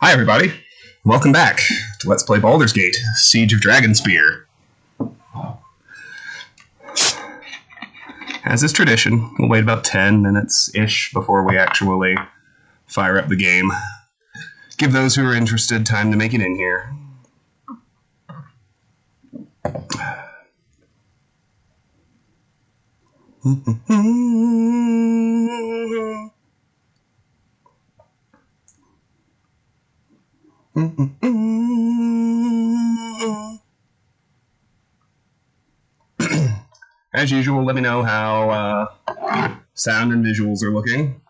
Hi everybody, welcome back to Let's Play Baldur's Gate, Siege of Dragonspear. As is tradition, we'll wait about 10 minutes-ish before we actually fire up the game. Give those who are interested time to make it in here. As usual, let me know how sound and visuals are looking.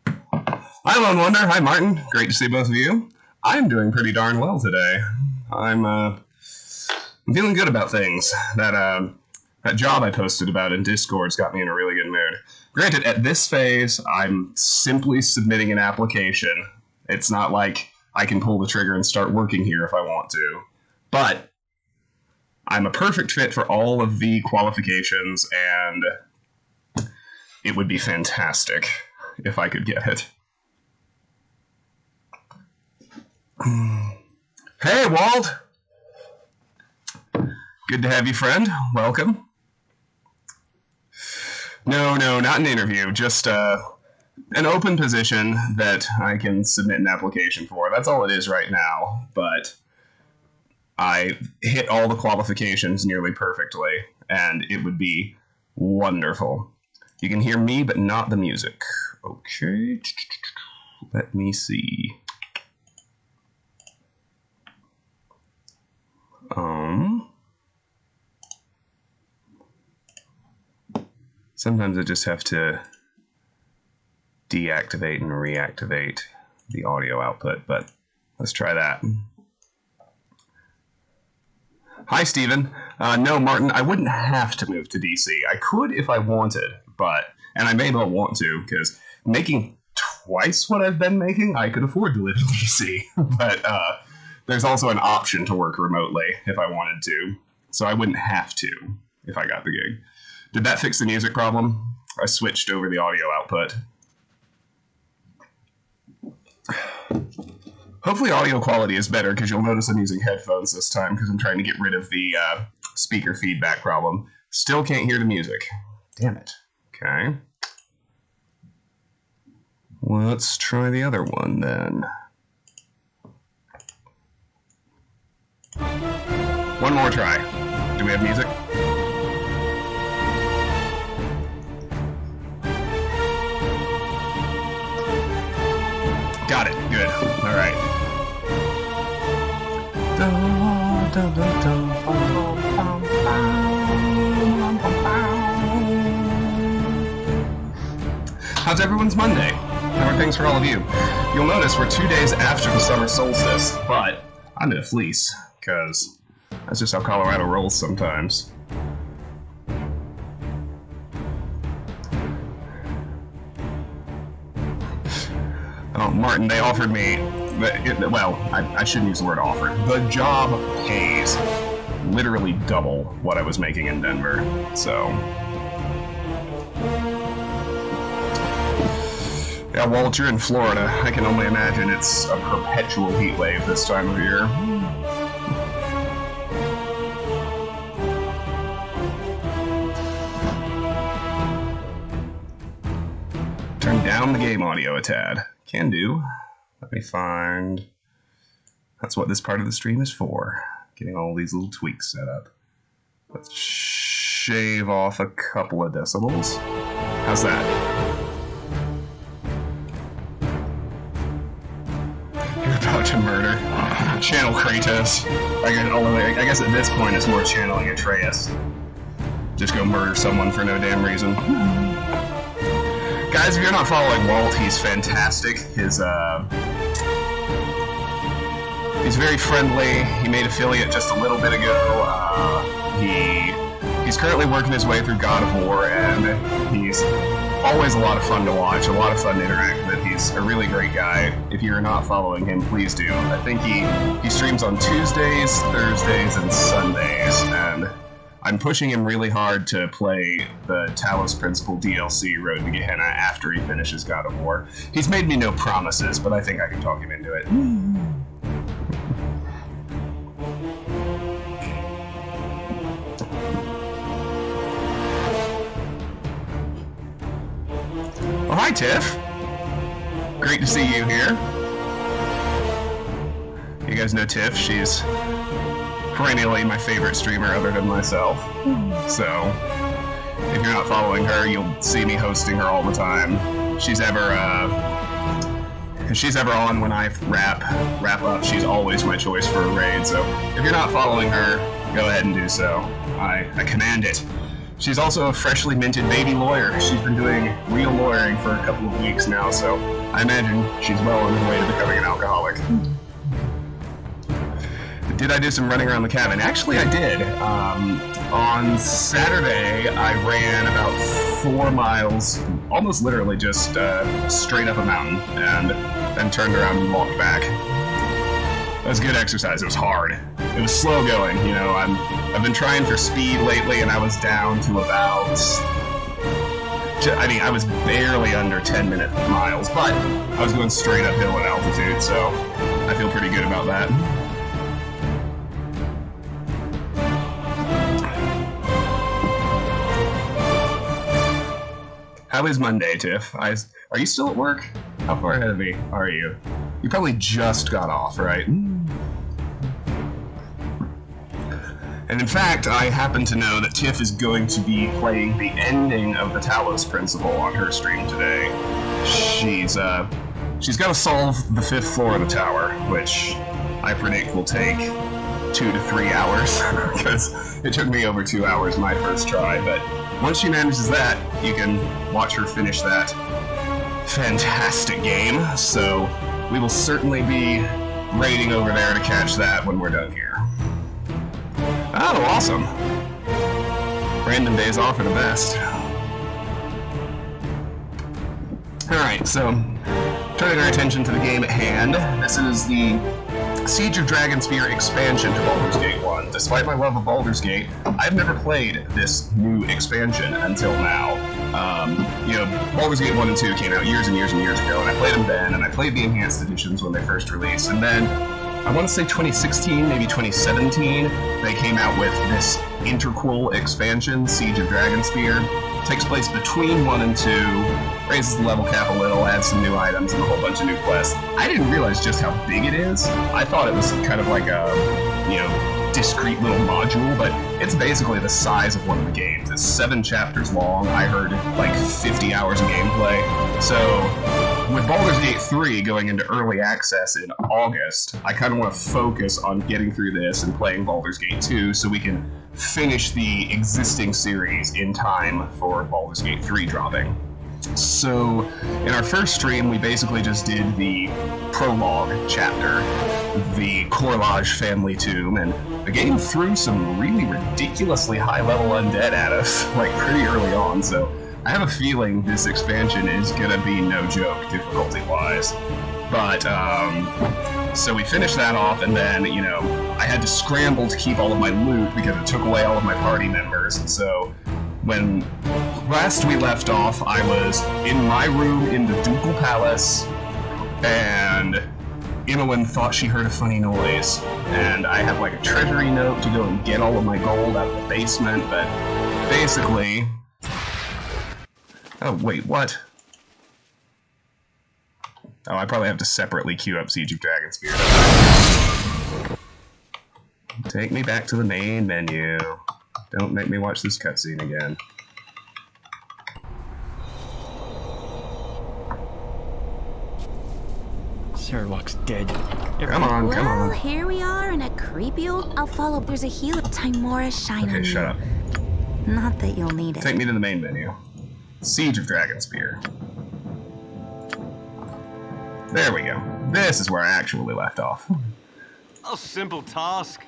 Hi, Lone Wonder. Hi, Martin. Great to see both of you. I'm doing pretty darn well today. I'm feeling good about things. That job I posted about in Discord's got me in a really good mood. Granted, at this phase, I'm simply submitting an application. It's not like I can pull the trigger and start working here if I want to. But I'm a perfect fit for all of the qualifications, and it would be fantastic if I could get it. Hey, Wald! Good to have you, friend. Welcome. No, not an interview. Just an open position that I can submit an application for. That's all it is right now, but I hit all the qualifications nearly perfectly, and it would be wonderful. You can hear me, but not the music. Okay, let me see. Sometimes I just have to deactivate and reactivate the audio output, but let's try that. Hi, Steven. No, Martin, I wouldn't have to move to DC. I could if I wanted, and I may well want to, because making twice what I've been making, I could afford to live in DC. But there's also an option to work remotely if I wanted to, so I wouldn't have to if I got the gig. Did that fix the music problem? I switched over the audio output. Hopefully audio quality is better, because you'll notice I'm using headphones this time because I'm trying to get rid of the speaker feedback problem. Still can't hear the music. Damn it. Okay. Let's try the other one then. One more try. Do we have music? Got it. Good. All right. How's everyone's Monday? How are things for all of you? You'll notice we're 2 days after the summer solstice, but I'm in a fleece, because that's just how Colorado rolls sometimes. Oh, Martin, they offered me, I shouldn't use the word offered. The job pays literally double what I was making in Denver, so. Yeah, Walt, you're in Florida. I can only imagine it's a perpetual heat wave this time of year. Turn down the game audio a tad. Can do. Let me find. That's what this part of the stream is for. Getting all these little tweaks set up. Let's shave off a couple of decibels. How's that? You're about to murder. Channel Kratos. I guess at this point it's more channeling Atreus. Just go murder someone for no damn reason. Guys, if you're not following Walt, he's fantastic. He's very friendly. He made affiliate just a little bit ago. He's currently working his way through God of War, and he's always a lot of fun to watch, a lot of fun to interact with. He's a really great guy. If you're not following him, please do. I think he streams on Tuesdays, Thursdays, and Sundays, and I'm pushing him really hard to play the Talos Principle DLC Road to Gehenna after he finishes God of War. He's made me no promises, but I think I can talk him into it. Hi, Tiff. Great to see you here. You guys know Tiff. She's perennially my favorite streamer other than myself. So, if you're not following her, you'll see me hosting her all the time. If she's ever on when I wrap up, she's always my choice for a raid. So, if you're not following her, go ahead and do so. I command it. She's also a freshly minted baby lawyer. She's been doing real lawyering for a couple of weeks now, so I imagine she's well on her way to becoming an alcoholic. Did I do some running around the cabin? Actually, I did. On Saturday, I ran about 4 miles, almost literally just straight up a mountain, and then turned around and walked back. That was good exercise. It was hard. It was slow going, you know. I've been trying for speed lately, and I was down to about... I was barely under 10-minute miles, but I was going straight uphill at altitude, so I feel pretty good about that. How is Monday, Tiff? Are you still at work? How far ahead of me are you? You probably just got off, right? And in fact, I happen to know that Tiff is going to be playing the ending of the Talos Principle on her stream today. She's got to solve the 5th floor of the tower, which I predict will take 2 to 3 hours, because it took me over 2 hours my first try, but once she manages that, you can watch her finish that fantastic game, so we will certainly be raiding over there to catch that when we're done here. Oh, awesome. Random days off are the best. Alright, so turning our attention to the game at hand, this is the Siege of Dragonspear expansion to Baldur's Gate 1. Despite my love of Baldur's Gate, I've never played this new expansion until now. Baldur's Gate 1 and 2 came out years and years and years ago, and I played them then, and I played the enhanced editions when they first released, and then I want to say 2016, maybe 2017, they came out with this interquel expansion, Siege of Dragonspear. It takes place between 1 and 2, raises the level cap a little, adds some new items and a whole bunch of new quests. I didn't realize just how big it is. I thought it was kind of like a, discrete little module, but it's basically the size of one of the games. It's 7 chapters long. I heard like 50 hours of gameplay. So with Baldur's Gate 3 going into early access in August, I kind of want to focus on getting through this and playing Baldur's Gate 2 so we can finish the existing series in time for Baldur's Gate 3 dropping. So in our first stream, we basically just did the prologue chapter, the Corlage family tomb, and the game threw some really ridiculously high-level undead at us, like pretty early on, so I have a feeling this expansion is gonna be no joke, difficulty-wise. But, so we finished that off, and then, I had to scramble to keep all of my loot because it took away all of my party members, and so when last we left off, I was in my room in the Ducal Palace, and Imowen thought she heard a funny noise, and I had like a treasury note to go and get all of my gold out of the basement, but basically... Oh, wait, what? Oh, I probably have to separately queue up Siege of Dragonspear. Take me back to the main menu. Don't make me watch this cutscene again. Sarawak's dead. Come on, come on. Well, here we are in a creepy old... I'll follow. There's a healer. Timora shine on Okay, you. shut up. Not that you'll need it. Take me to the main menu. Siege of Dragonspear. There we go. This is where I actually left off. A simple task.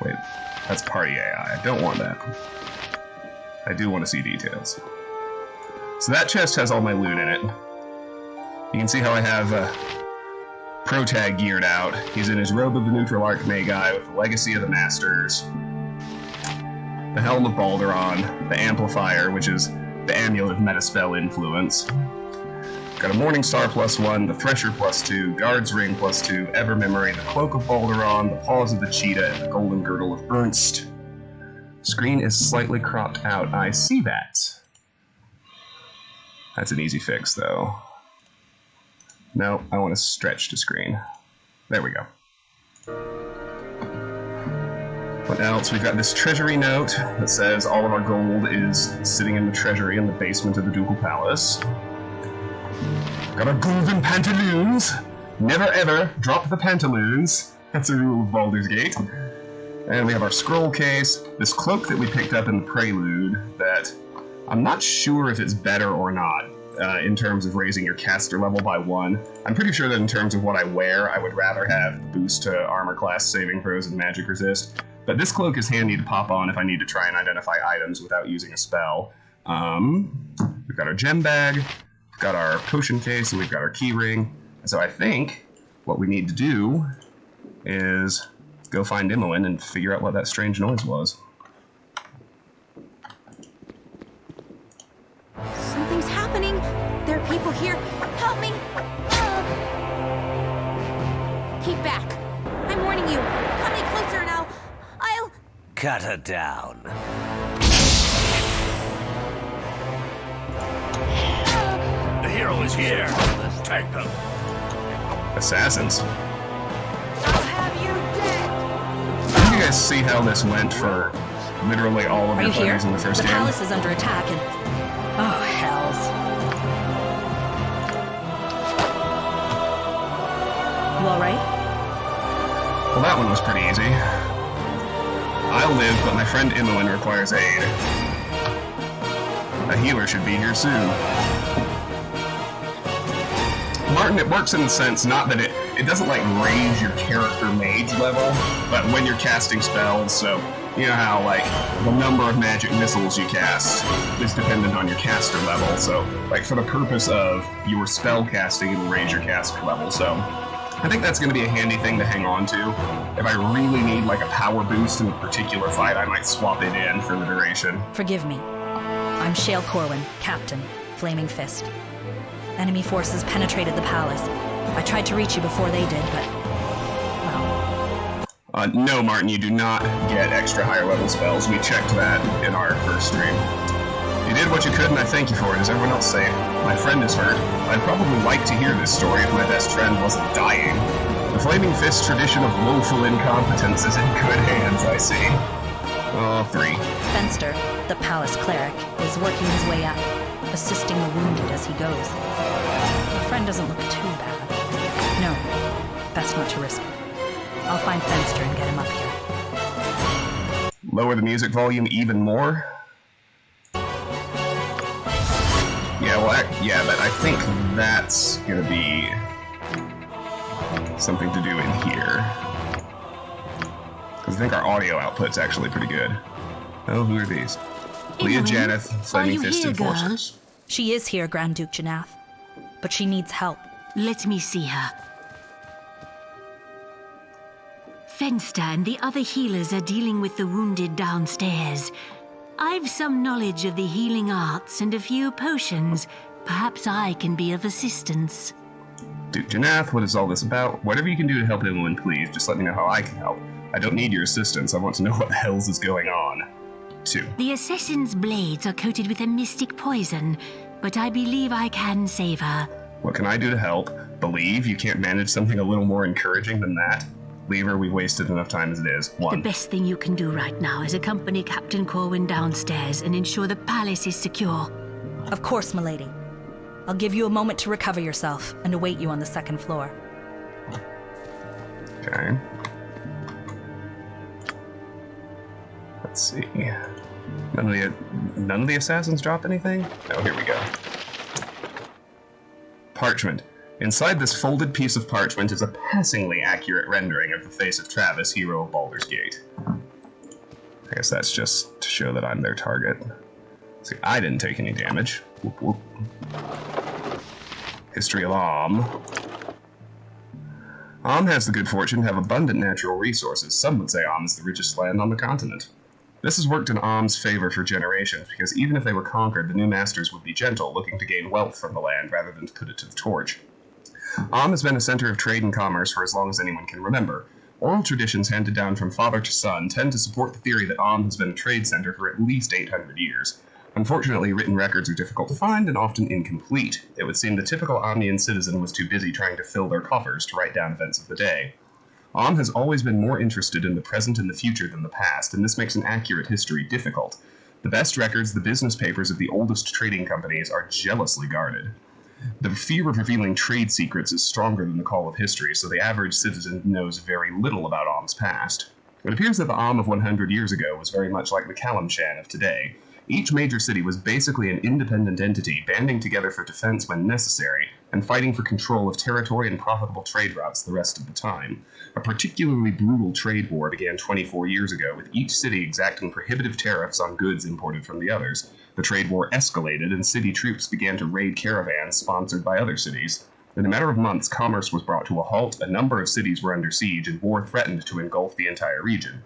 Wait, that's party AI. I don't want that. I do want to see details. So that chest has all my loot in it. You can see how I have Protag geared out. He's in his robe of the Neutral Arc Magi with the Legacy of the Masters, the Helm of Baldur, the Amplifier, which is the Amulet of Metaspell Influence. Got a Morning Star +1, the Thresher +2, Guard's Ring +2, Evermemory, the Cloak of Baldur, the Paws of the Cheetah, and the Golden Girdle of Ernst. Screen is slightly cropped out. I see that. That's an easy fix, though. No, I want to stretch to screen. There we go. What else? We've got this treasury note that says all of our gold is sitting in the treasury in the basement of the Ducal Palace. Got our golden pantaloons. Never ever drop the pantaloons. That's a rule of Baldur's Gate. And we have our scroll case, this cloak that we picked up in the Prelude that I'm not sure if it's better or not in terms of raising your caster level by 1. I'm pretty sure that in terms of what I wear, I would rather have boost to armor class, saving throws, and magic resist. But this cloak is handy to pop on if I need to try and identify items without using a spell. We've got our gem bag, we've got our potion case, and we've got our key ring. And so I think what we need to do is go find Imoen and figure out what that strange noise was. Something's happening. There are people here. Help me. Keep back. I'm warning you. Come any closer and I'll... Cut her down. The hero is here. Let's take them. Assassins. I'll have you dead. Did you guys see how this went for literally all of your players in the first game? The palace is under attack and... Oh, hells. You alright? Well, that one was pretty easy. I'll live, but my friend Imoen requires aid. A healer should be here soon. Martin, it works in the sense not that it doesn't like raise your character mage level, but when you're casting spells, so you know how like the number of magic missiles you cast is dependent on your caster level, so like for the purpose of your spell casting, it'll raise your caster level, so I think that's going to be a handy thing to hang on to. If I really need like a power boost in a particular fight, I might swap it in for the duration. Forgive me. I'm Shale Corwin, Captain, Flaming Fist. Enemy forces penetrated the palace. I tried to reach you before they did, but... well... No, Martin, you do not get extra higher level spells. We checked that in our first stream. You did what you could, and I thank you for it. Is everyone else safe? My friend is hurt. I'd probably like to hear this story if my best friend wasn't dying. The Flaming Fist tradition of woeful incompetence is in good hands, I see. Oh, 3. Fenster, the palace cleric, is working his way up, assisting the wounded as he goes. My friend doesn't look too bad. No, best not to risk it. I'll find Fenster and get him up here. Lower the music volume even more? Yeah, well, but I think that's gonna be something to do in here. Because I think our audio output's actually pretty good. Oh, who are these? Leah Janeth, Flaming Fist Enforcers. She is here, Grand Duke Janath, but she needs help. Let me see her. Fenster and the other healers are dealing with the wounded downstairs. I've some knowledge of the healing arts and a few potions. Perhaps I can be of assistance. Duke Janath, what is all this about? Whatever you can do to help Imoen, please. Just let me know how I can help. I don't need your assistance. I want to know what the hell is going on. 2. The assassin's blades are coated with a mystic poison, but I believe I can save her. What can I do to help? Believe you can't manage something a little more encouraging than that? Leave her, we've wasted enough time as it is. 1. The best thing you can do right now is accompany Captain Corwin downstairs and ensure the palace is secure. Of course, milady. I'll give you a moment to recover yourself and await you on the 2nd floor. Okay. Let's see. None of the assassins drop anything? Oh, here we go. Parchment. Inside this folded piece of parchment is a passingly accurate rendering of the face of Travis, hero of Baldur's Gate. I guess that's just to show that I'm their target. See, I didn't take any damage. Whoop, whoop. History of Om. Om has the good fortune to have abundant natural resources. Some would say Om is the richest land on the continent. This has worked in Om's favor for generations, because even if they were conquered, the new masters would be gentle, looking to gain wealth from the land rather than to put it to the torch. Om has been a center of trade and commerce for as long as anyone can remember. Oral traditions handed down from father to son tend to support the theory that Om has been a trade center for at least 800 years. Unfortunately, written records are difficult to find and often incomplete. It would seem the typical Omnian citizen was too busy trying to fill their coffers to write down events of the day. Om has always been more interested in the present and the future than the past, and this makes an accurate history difficult. The best records, the business papers of the oldest trading companies, are jealously guarded. The fear of revealing trade secrets is stronger than the call of history, so the average citizen knows very little about Om's past. It appears that the Om of 100 years ago was very much like the Kalimshan of today. Each major city was basically an independent entity, banding together for defense when necessary, and fighting for control of territory and profitable trade routes the rest of the time. A particularly brutal trade war began 24 years ago, with each city exacting prohibitive tariffs on goods imported from the others. The trade war escalated, and city troops began to raid caravans sponsored by other cities. In a matter of months, commerce was brought to a halt, a number of cities were under siege, and war threatened to engulf the entire region.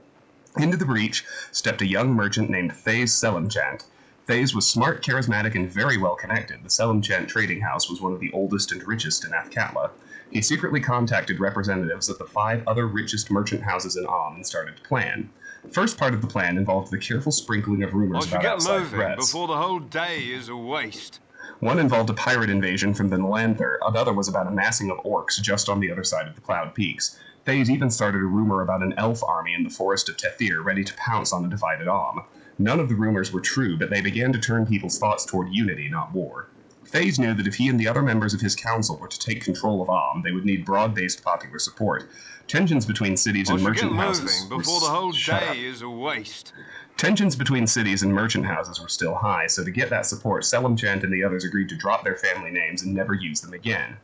Into the breach stepped a young merchant named Thays Selimchant. Thays was smart, charismatic, and very well connected. The Selimchant trading house was one of the oldest and richest in Athkatla. He secretly contacted representatives of the 5 other richest merchant houses in Om and started to plan. The first part of the plan involved the careful sprinkling of rumors about outside threats. Before the whole day is a waste. One involved a pirate invasion from the Nalanther, another was about a massing of orcs just on the other side of the Cloud Peaks. Thays even started a rumor about an elf army in the forest of Tethir ready to pounce on a divided Om. None of the rumors were true, but they began to turn people's thoughts toward unity, not war. Thays knew that if he and the other members of his council were to take control of Om, they would need broad-based popular support. Tensions between cities and merchant houses before the whole day is a waste. Tensions between cities and merchant houses were still high, so to get that support, Selimchant and the others agreed to drop their family names and never use them again.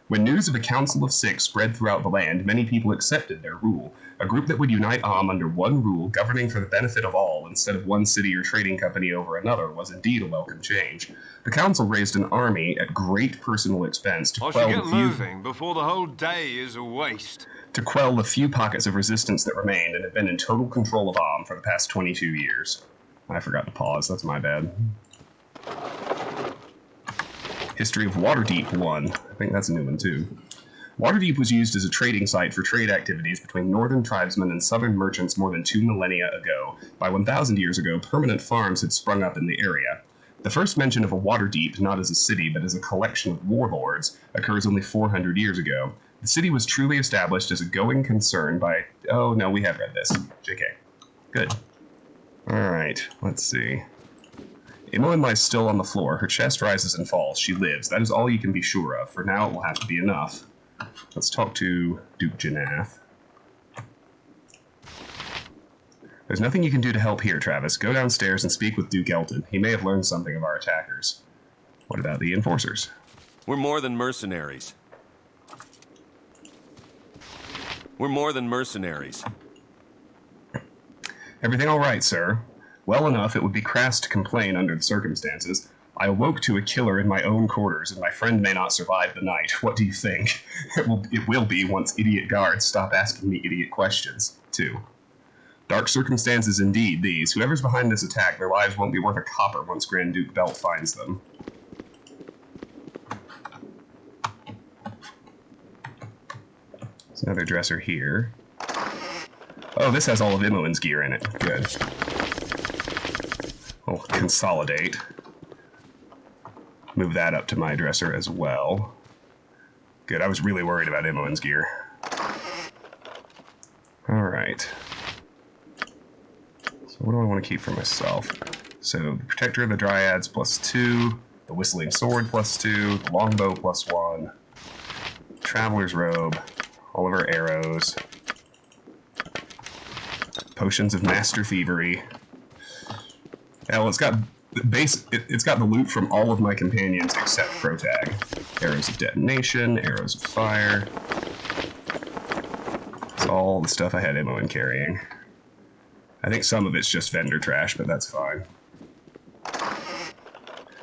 When news of a Council of 6 spread throughout the land, many people accepted their rule, a group that would unite Om under one rule, governing for the benefit of all, instead of one city or trading company over another, was indeed a welcome change. The Council raised an army at great personal expense to quell before the whole day is a waste. To quell the few pockets of resistance that remained and have been in total control of Om for the past 22 years. I forgot to pause, that's my bad. History of Waterdeep 1. I think that's a new one too. Waterdeep was used as a trading site for trade activities between northern tribesmen and southern merchants more than 2 millennia ago. By 1,000 years ago, permanent farms had sprung up in the area. The first mention of a Waterdeep, not as a city but as a collection of warlords, occurs only 400 years ago. The city was truly established as a going concern by... Oh, no, we have read this. JK. Good. Alright, let's see. Imoen lies still on the floor. Her chest rises and falls. She lives. That is all you can be sure of. For now, it will have to be enough. Let's talk to Duke Janath. There's nothing you can do to help here, Travis. Go downstairs and speak with Duke Elton. He may have learned something of our attackers. What about the enforcers? We're more than mercenaries. We're more than mercenaries. Everything all right, sir? Well enough, it would be crass to complain under the circumstances. I awoke to a killer in my own quarters, and my friend may not survive the night. What do you think? It will be once idiot guards stop asking me idiot questions. 2. Dark circumstances indeed, these. Whoever's behind this attack, their lives won't be worth a copper once Grand Duke Belt finds them. There's another dresser here. Oh, this has all of Imoen's gear in it. Good. We'll consolidate. Move that up to my dresser as well. Good, I was really worried about Imoen's gear. Alright. So what do I want to keep for myself? So, the Protector of the Dryads +2, the Whistling Sword +2, the Longbow +1, Traveler's Robe, all of our arrows, Potions of Master Thievery. Hell, it's got the loot from all of my companions except Protag. Arrows of Detonation, Arrows of Fire. It's all the stuff I had Imoen carrying. I think some of it's just vendor trash, but that's fine.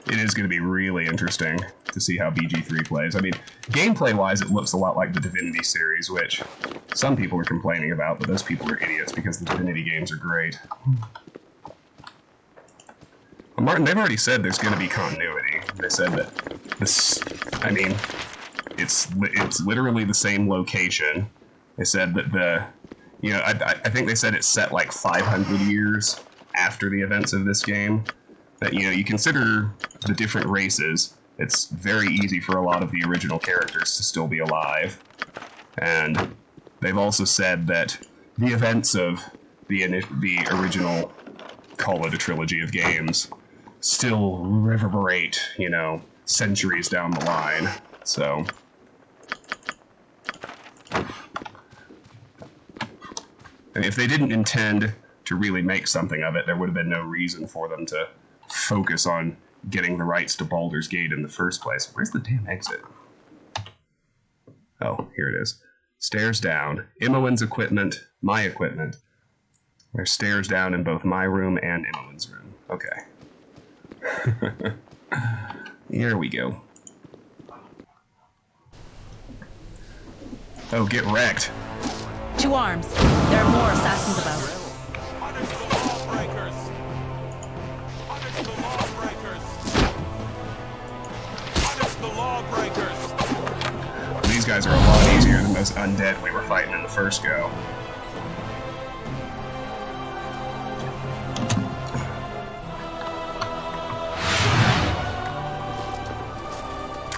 It is going to be really interesting to see how BG3 plays. I mean, gameplay-wise, it looks a lot like the Divinity series, which some people are complaining about, but those people are idiots because the Divinity games are great. Well, Martin, they've already said there's going to be continuity. They said that this, I mean, it's literally the same location. They said that I think they said it's set like 500 years after the events of this game. that, you know, you consider the different races, it's very easy for a lot of the original characters to still be alive. And they've also said that the events of the original, call it a trilogy of games, still reverberate, you know, centuries down the line. So, and if they didn't intend to really make something of it, there would have been no reason for them to focus on getting the rights to Baldur's Gate in the first place. Where's the damn exit? Oh, here it is. Stairs down. Imowen's equipment, my equipment. There's stairs down in both my room and Imowen's room. Okay. Here we go. Oh, get wrecked. To arms. There are more assassins about. Punish the lawbreakers! Punish the lawbreakers! Punish the lawbreakers! These guys are a lot easier than those undead we were fighting in the first go.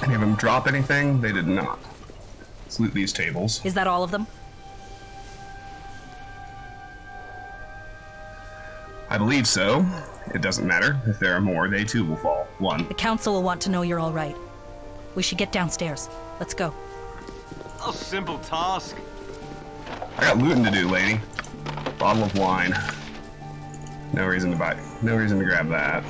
Any of them drop anything? They did not. Let's loot these tables. Is that all of them? I believe so. It doesn't matter. If there are more, they too will fall. One. The council will want to know you're all right. We should get downstairs. Let's go. A simple task. I got looting to do, lady. Bottle of wine. No reason to buy. No reason to grab that.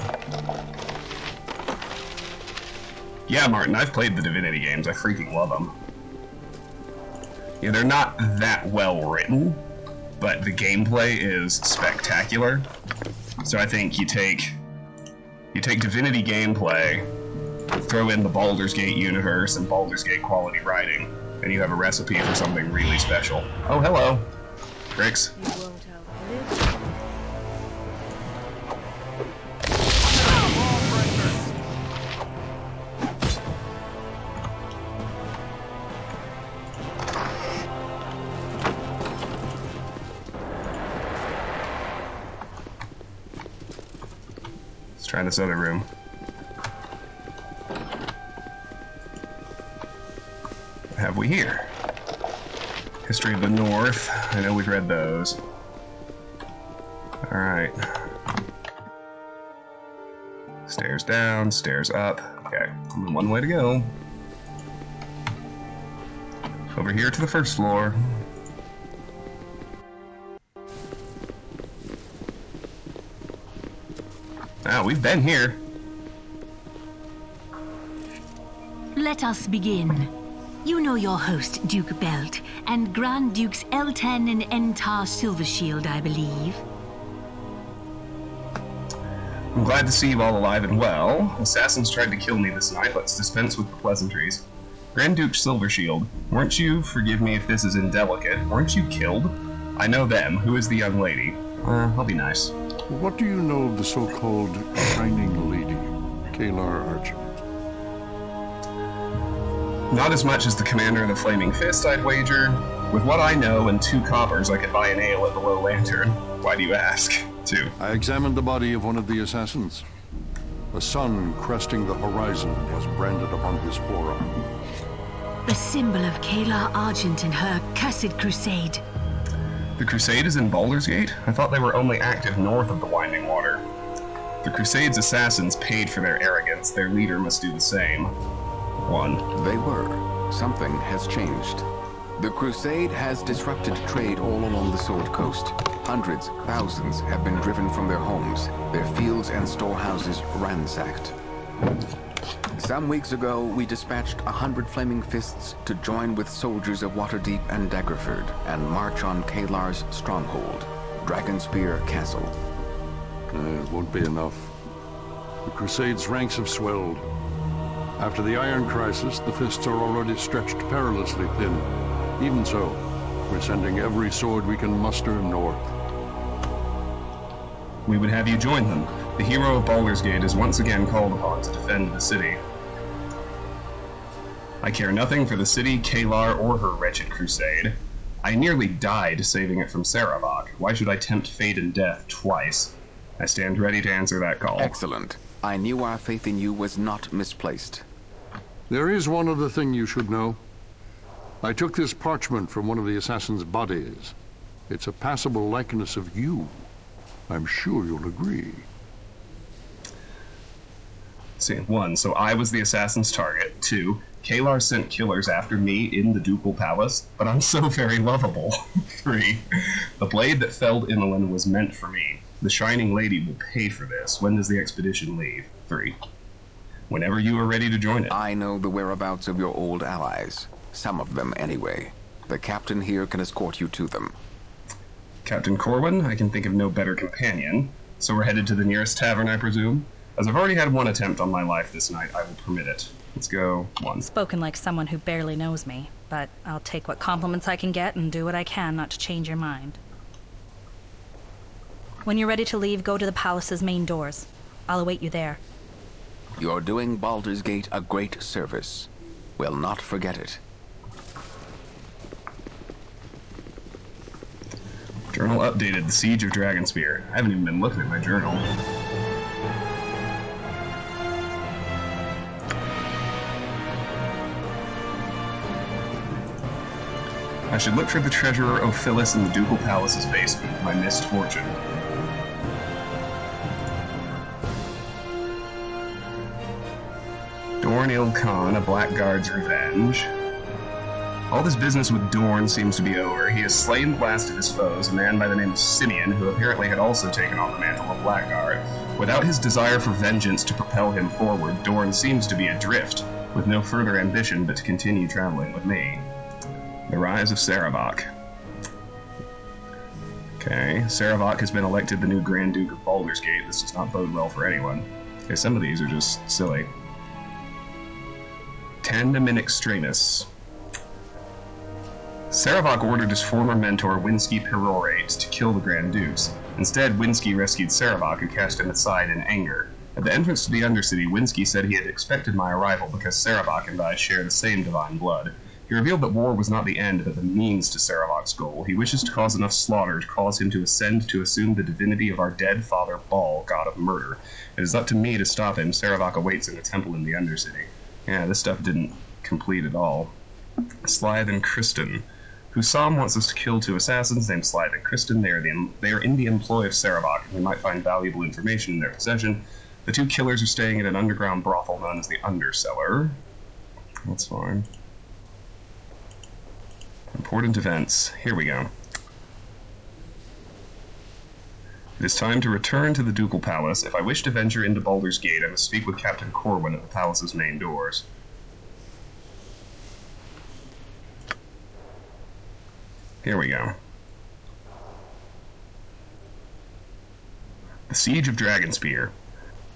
Yeah, Martin, I've played the Divinity games. I freaking love them. Yeah, they're not that well written, but the gameplay is spectacular. So I think you take Divinity gameplay, throw in the Baldur's Gate universe and Baldur's Gate quality writing, and you have a recipe for something really special. Oh, hello. Bricks. Let's try this other room. What have we here? History of the North. I know we've read those. Alright. Stairs down, stairs up. Okay, only one way to go. Over here to the first floor. Ah, we've been here. Let us begin. You know your host, Duke Belt, and Grand Dukes Eltan and Entar Silvershield, I believe. I'm glad to see you all alive and well. Assassins tried to kill me this night. Let's dispense with the pleasantries. Grand Duke Silvershield, weren't you, forgive me if this is indelicate, weren't you killed? I know them. Who is the young lady? I'll be nice. What do you know of the so-called Shining Lady, Kalar Argent? Not as much as the commander of the Flaming Fist, I'd wager. With what I know and 2 coppers, I could buy an ale at the Low Lantern. Why do you ask? 2. I examined the body of one of the assassins. A sun cresting the horizon was branded upon his forearm. The symbol of Kalar Argent and her cursed crusade. The Crusade is in Baldur's Gate? I thought they were only active north of the Winding Water. The Crusade's assassins paid for their arrogance. Their leader must do the same. 1. They were. Something has changed. The Crusade has disrupted trade all along the Sword Coast. Hundreds, thousands have been driven from their homes, their fields and storehouses ransacked. Some weeks ago, we dispatched 100 Flaming Fists to join with soldiers of Waterdeep and Daggerford and march on Kalar's stronghold, Dragonspear Castle. It won't be enough. The Crusade's ranks have swelled. After the Iron Crisis, the Fists are already stretched perilously thin. Even so, we're sending every sword we can muster north. We would have you join them. The hero of Baldur's Gate is once again called upon to defend the city. I care nothing for the city, Kalar, or her wretched crusade. I nearly died saving it from Sarawak. Why should I tempt fate and death twice? I stand ready to answer that call. Excellent. I knew our faith in you was not misplaced. There is one other thing you should know. I took this parchment from one of the assassin's bodies. It's a passable likeness of you. I'm sure you'll agree. See, 1. So I was the assassin's target. 2. Kalar sent killers after me in the ducal palace, but I'm so very lovable. 3. The blade that felled Imolen was meant for me. The Shining Lady will pay for this. When does the expedition leave? 3. Whenever you are ready to join it. I know the whereabouts of your old allies. Some of them, anyway. The captain here can escort you to them. Captain Corwin, I can think of no better companion. So we're headed to the nearest tavern, I presume? As I've already had one attempt on my life this night, I will permit it. Let's go. 1. Spoken like someone who barely knows me, but I'll take what compliments I can get and do what I can not to change your mind. When you're ready to leave, go to the palace's main doors. I'll await you there. You're doing Baldur's Gate a great service. We'll not forget it. Journal updated. The Siege of Dragonspear. I haven't even been looking at my journal. I should look for the treasurer Ophilus in the Ducal Palace's basement. My misfortune. Dorn Il Khan, a blackguard's revenge. All this business with Dorn seems to be over. He has slain the last of his foes, a man by the name of Simeon, who apparently had also taken on the mantle of Blackguard. Without his desire for vengeance to propel him forward, Dorn seems to be adrift, with no further ambition but to continue traveling with me. The Rise of Sarawak. Okay, Sarawak has been elected the new Grand Duke of Baldur's Gate. This does not bode well for anyone. Okay, some of these are just silly. Tandem in Extremis. Sarawak ordered his former mentor, Winsky Perorate, to kill the Grand Dukes. Instead, Winsky rescued Sarawak, who cast him aside in anger. At the entrance to the Undercity, Winsky said he had expected my arrival because Sarawak and I share the same divine blood. He revealed that war was not the end, but the means to Sarawak's goal. He wishes to cause enough slaughter to cause him to ascend to assume the divinity of our dead father Baal, god of murder. It is up to me to stop him. Sarawak awaits in a temple in the Undercity. Yeah, this stuff didn't complete at all. Slythe and Kristen. Husam wants us to kill 2 assassins named Slythe and Kristen. They are in the employ of Sarawak, and we might find valuable information in their possession. The 2 killers are staying at an underground brothel known as the Undercellar. That's fine. Important events. Here we go. It is time to return to the Ducal Palace. If I wish to venture into Baldur's Gate, I must speak with Captain Corwin at the palace's main doors. Here we go. The Siege of Dragonspear.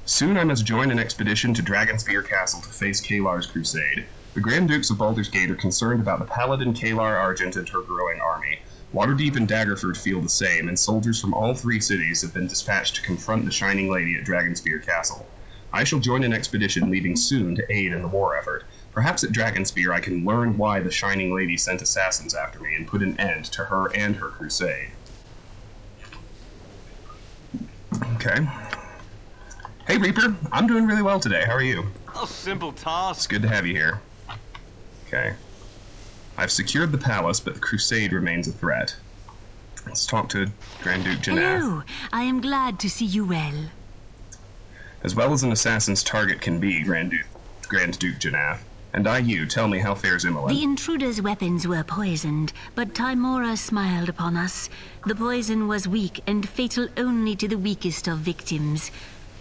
Soon I must join an expedition to Dragonspear Castle to face Kalar's crusade. The Grand Dukes of Baldur's Gate are concerned about the Paladin Kalar Argent and her growing army. Waterdeep and Daggerford feel the same, and soldiers from all 3 cities have been dispatched to confront the Shining Lady at Dragonspear Castle. I shall join an expedition leaving soon to aid in the war effort. Perhaps at Dragonspear I can learn why the Shining Lady sent assassins after me and put an end to her and her crusade. Okay. Hey Reaper, I'm doing really well today. How are you? A simple task. It's good to have you here. Okay. I've secured the palace, but the crusade remains a threat. Let's talk to Grand Duke Jannath. Hello, I am glad to see you well. As well as an assassin's target can be, Grand Duke Jannath. And you, tell me, how fares Imolen? The intruder's weapons were poisoned, but Timora smiled upon us. The poison was weak and fatal only to the weakest of victims.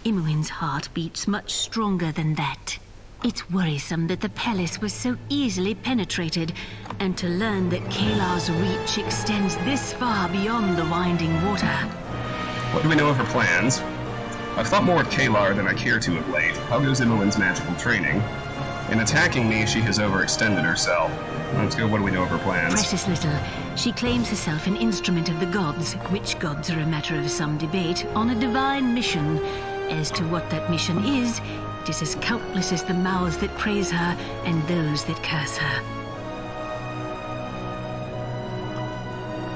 Imolen's heart beats much stronger than that. It's worrisome that the palace was so easily penetrated, and to learn that Kalar's reach extends this far beyond the winding water. What do we know of her plans? I've thought more of Kalar than I care to of late. How goes Imolen's magical training? In attacking me, she has overextended herself. Let's go, what do we know of her plans? Precious little. She claims herself an instrument of the gods, which gods are a matter of some debate, on a divine mission. As to what that mission is, it is as countless as the mouths that praise her and those that curse her.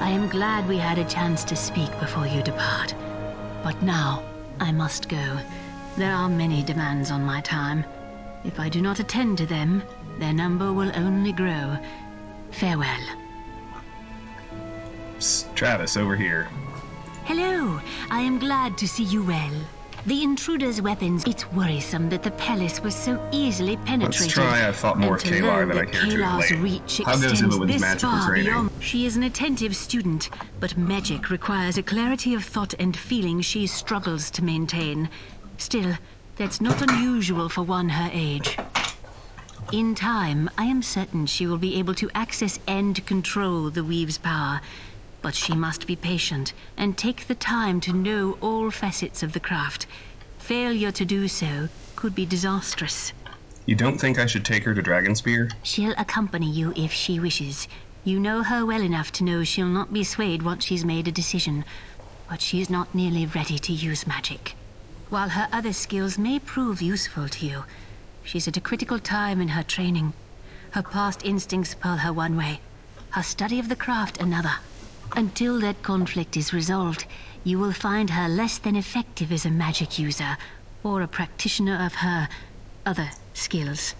I am glad we had a chance to speak before you depart. But now, I must go. There are many demands on my time. If I do not attend to them, their number will only grow. Farewell. Psst, Travis, over here. Hello. I am glad to see you well. The intruder's weapons. It's worrisome that the palace was so easily penetrated. Let's try. I fought more Kalar than I care to relate. How goes it with his magical training? She is an attentive student, but magic requires a clarity of thought and feeling she struggles to maintain. Still, that's not unusual for one her age. In time, I am certain she will be able to access and control the Weave's power. But she must be patient and take the time to know all facets of the craft. Failure to do so could be disastrous. You don't think I should take her to Dragonspear? She'll accompany you if she wishes. You know her well enough to know she'll not be swayed once she's made a decision. But she's not nearly ready to use magic. While her other skills may prove useful to you, she's at a critical time in her training. Her past instincts pull her one way, her study of the craft another. Until that conflict is resolved, you will find her less than effective as a magic user or a practitioner of her other skills.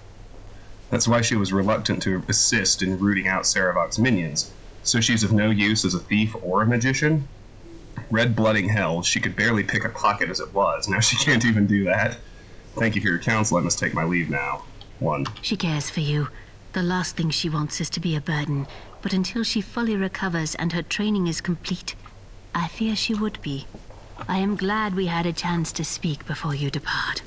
That's why she was reluctant to assist in rooting out Sarawak's minions. So she's of no use as a thief or a magician? Red blooding hell, she could barely pick a pocket as it was. Now she can't even do that. Thank you for your counsel. I must take my leave now. 1. She cares for you. The last thing she wants is to be a burden. But until she fully recovers and her training is complete, I fear she would be. I am glad we had a chance to speak before you depart.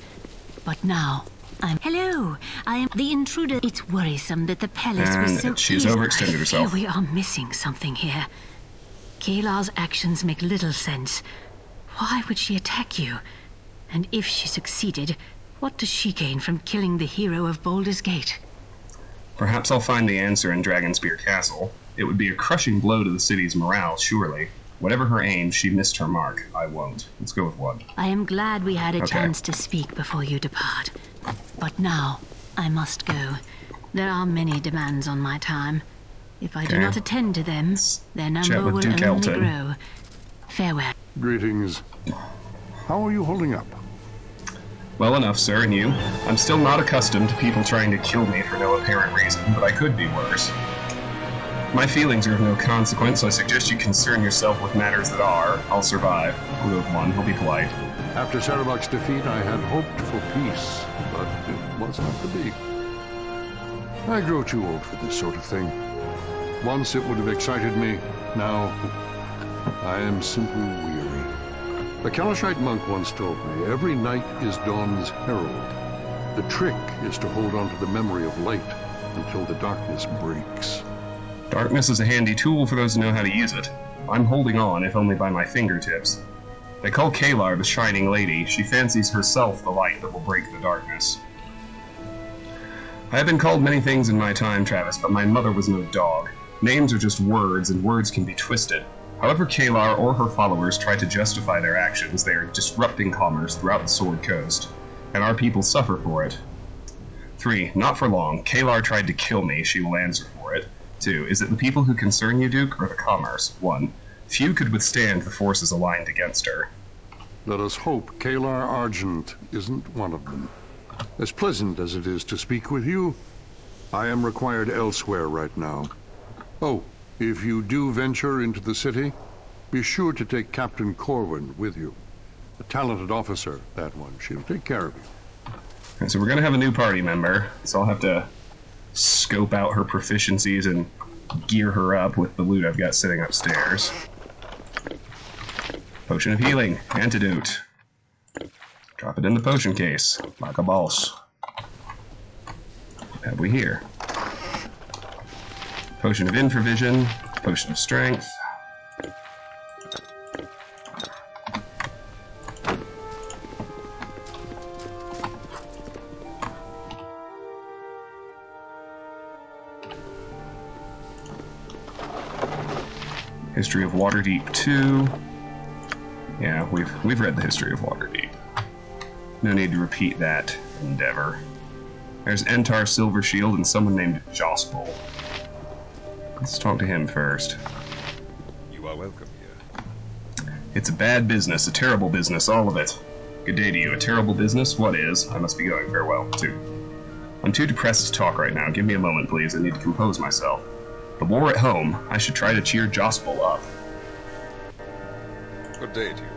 But now, Hello! I am the intruder. It's worrisome that the palace was so she's overextended herself. I fear we are missing something here. Kalar's actions make little sense. Why would she attack you? And if she succeeded, what does she gain from killing the hero of Baldur's Gate? Perhaps I'll find the answer in Dragonspear Castle. It would be a crushing blow to the city's morale, surely. Whatever her aim, she missed her mark. I won't. Let's go with 1. I am glad we had a chance to speak before you depart. But now, I must go. There are many demands on my time. If I do not attend to them, their number will only grow. Farewell. Greetings. How are you holding up? Well enough, sir, and you. I'm still not accustomed to people trying to kill me for no apparent reason, but I could be worse. My feelings are of no consequence, so I suggest you concern yourself with matters that are. I'll survive. I'll go with 1. He'll be polite. After Sarawak's defeat, I had hoped for peace, but it was not to be. I grow too old for this sort of thing. Once it would have excited me, now I am simply weary. A Kalashite monk once told me, every night is dawn's herald. The trick is to hold on to the memory of light until the darkness breaks. Darkness is a handy tool for those who know how to use it. I'm holding on, if only by my fingertips. They call Kalar the Shining Lady. She fancies herself the light that will break the darkness. I have been called many things in my time, Travis, but my mother was no dog. Names are just words, and words can be twisted. However Kalar or her followers try to justify their actions, they are disrupting commerce throughout the Sword Coast, and our people suffer for it. 3. Not for long. Kalar tried to kill me. She will answer for it. 2. Is it the people who concern you, Duke, or the commerce? 1. Few could withstand the forces aligned against her. Let us hope Kalar Argent isn't one of them. As pleasant as it is to speak with you, I am required elsewhere right now. Oh, if you do venture into the city, be sure to take Captain Corwin with you. A talented officer, that one. She'll take care of you. And so we're going to have a new party member, so I'll have to scope out her proficiencies and gear her up with the loot I've got sitting upstairs. Potion of Healing. Antidote. Drop it in the potion case, like a boss. What have we here? Potion of Infravision, Potion of Strength. History of Waterdeep 2. Yeah, we've read the History of Waterdeep. No need to repeat that endeavor. There's Entar Silvershield and someone named Jospel. Let's talk to him first. You are welcome here. It's a bad business, a terrible business, all of it. Good day to you. A terrible business? What is? I must be going. Farewell. 2. I'm too depressed to talk right now. Give me a moment, please. I need to compose myself. The war at home. I should try to cheer Jospel up. Good day to you.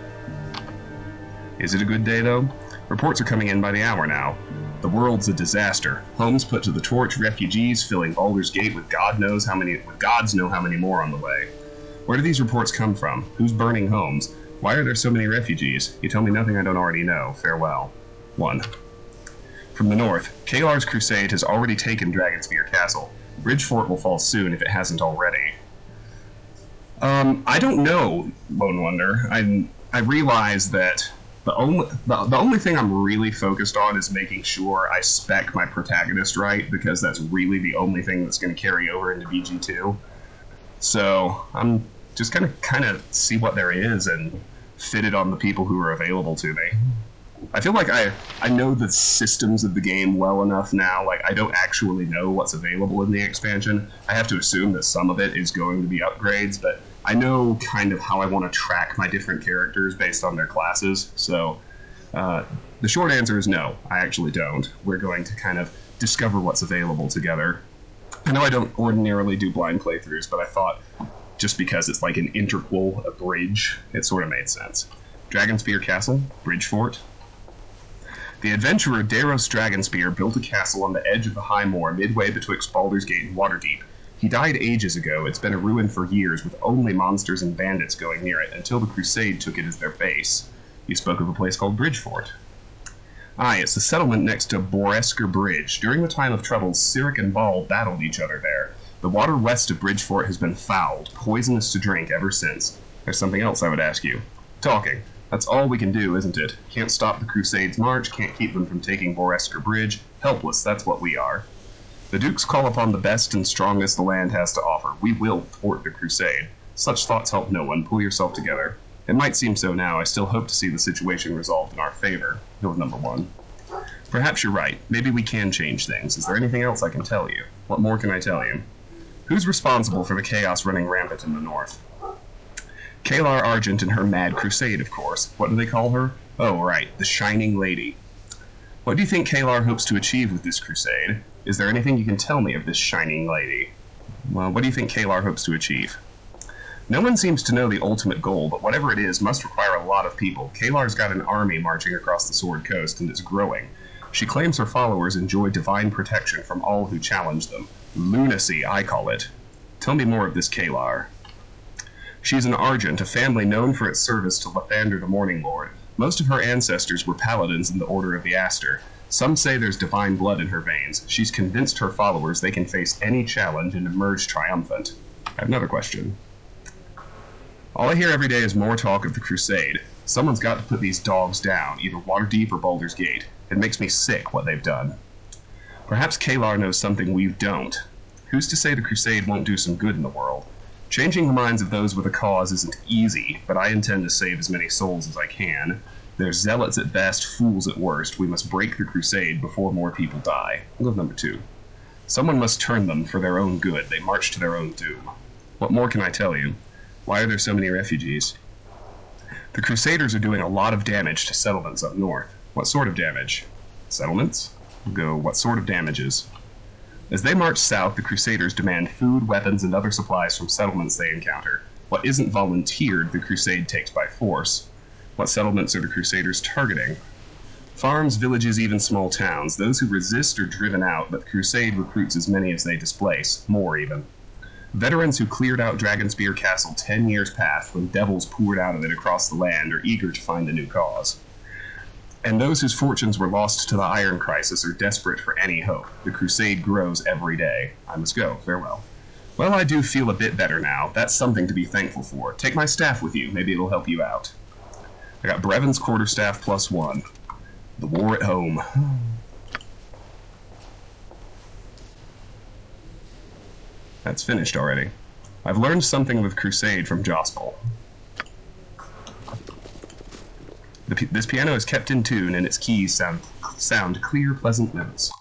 Is it a good day, though? Reports are coming in by the hour now. The world's a disaster. Homes put to the torch, refugees filling Baldur's Gate with gods know how many more on the way. Where do these reports come from? Who's burning homes? Why are there so many refugees? You tell me nothing I don't already know. Farewell. 1. From the north, Kalar's crusade has already taken Dragonspear Castle. Bridgefort will fall soon if it hasn't already. I don't know, Lone Wonder. I realize that the only thing I'm really focused on is making sure I spec my protagonist right, because that's really the only thing that's going to carry over into BG2. So I'm just gonna kind of see what there is and fit it on the people who are available to me. I feel like I know the systems of the game well enough now. Like, I don't actually know what's available in the expansion. I have to assume that some of it is going to be upgrades, but I know kind of how I want to track my different characters based on their classes. So the short answer is no, I actually don't. We're going to kind of discover what's available together. I know I don't ordinarily do blind playthroughs, but I thought just because it's like an integral, a bridge, it sort of made sense. Dragonspear Castle, Bridgefort. The adventurer Daros Dragonspear built a castle on the edge of the high moor midway betwixt Baldur's Gate and Waterdeep. He died ages ago. It's been a ruin for years, with only monsters and bandits going near it, until the Crusade took it as their base. You spoke of a place called Bridgefort. Aye, it's the settlement next to Boresker Bridge. During the time of troubles, Cyric and Ball battled each other there. The water west of Bridgefort has been fouled, poisonous to drink ever since. There's something else I would ask you. Talking. That's all we can do, isn't it? Can't stop the Crusade's march, can't keep them from taking Boresker Bridge. Helpless, that's what we are. The Dukes call upon the best and strongest the land has to offer. We will thwart the Crusade. Such thoughts help no one. Pull yourself together. It might seem so now. I still hope to see the situation resolved in our favor. You're number 1. Perhaps you're right. Maybe we can change things. Is there anything else I can tell you? What more can I tell you? Who's responsible for the chaos running rampant in the north? Kalar Argent and her mad crusade, of course. What do they call her? Oh, right, the Shining Lady. What do you think Kalar hopes to achieve with this crusade? Is there anything you can tell me of this Shining Lady? Well, what do you think Kalar hopes to achieve? No one seems to know the ultimate goal, but whatever it is must require a lot of people. Kalar's got an army marching across the Sword Coast, and it's growing. She claims her followers enjoy divine protection from all who challenge them. Lunacy, I call it. Tell me more of this Kalar. She's an Argent, a family known for its service to Lathander the Morning Lord. Most of her ancestors were paladins in the Order of the Aster. Some say there's divine blood in her veins. She's convinced her followers they can face any challenge and emerge triumphant. I have another question. All I hear every day is more talk of the Crusade. Someone's got to put these dogs down, either Waterdeep or Baldur's Gate. It makes me sick what they've done. Perhaps Kalar knows something we don't. Who's to say the Crusade won't do some good in the world? Changing the minds of those with a cause isn't easy, but I intend to save as many souls as I can. They're zealots at best, fools at worst. We must break the Crusade before more people die. I'll go number 2. Someone must turn them for their own good. They march to their own doom. What more can I tell you? Why are there so many refugees? The Crusaders are doing a lot of damage to settlements up north. What sort of damage? Settlements? Go, what sort of damages? As they march south, the Crusaders demand food, weapons, and other supplies from settlements they encounter. What isn't volunteered, the Crusade takes by force. What settlements are the Crusaders targeting? Farms, villages, even small towns. Those who resist are driven out, but the Crusade recruits as many as they displace, more even. Veterans who cleared out Dragonspear Castle 10 years past when devils poured out of it across the land are eager to find a new cause. And those whose fortunes were lost to the Iron Crisis are desperate for any hope. The Crusade grows every day. I must go. Farewell. Well, I do feel a bit better now. That's something to be thankful for. Take my staff with you. Maybe it'll help you out. I got Brevin's quarterstaff +1. The war at home. That's finished already. I've learned something with Crusade from Jospel. This piano is kept in tune, and its keys sound clear, pleasant notes.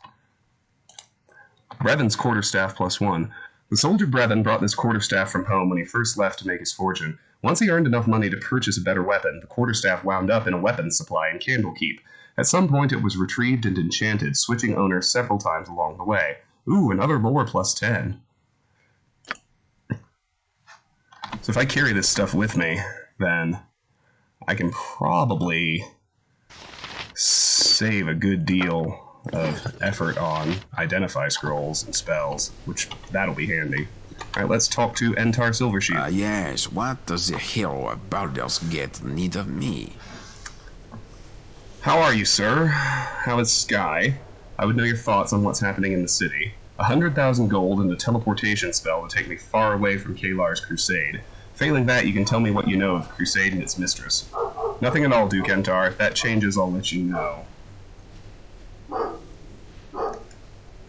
Brevin's quarterstaff +1. The soldier Brevin brought this quarterstaff from home when he first left to make his fortune. Once he earned enough money to purchase a better weapon, the quarterstaff wound up in a weapons supply in Candlekeep. At some point it was retrieved and enchanted, switching owners several times along the way. Ooh, another lore plus 10. So if I carry this stuff with me, then I can probably save a good deal of effort on identify scrolls and spells, which that'll be handy. Alright, let's talk to Entar Silvershield. Yes, what does the hero of Baldur's Gate need of me? How are you, sir? How is Sky? I would know your thoughts on what's happening in the city. 100,000 gold and a teleportation spell to take me far away from Kalar's crusade. Failing that, you can tell me what you know of the crusade and its mistress. Nothing at all, Duke Entar. If that changes, I'll let you know.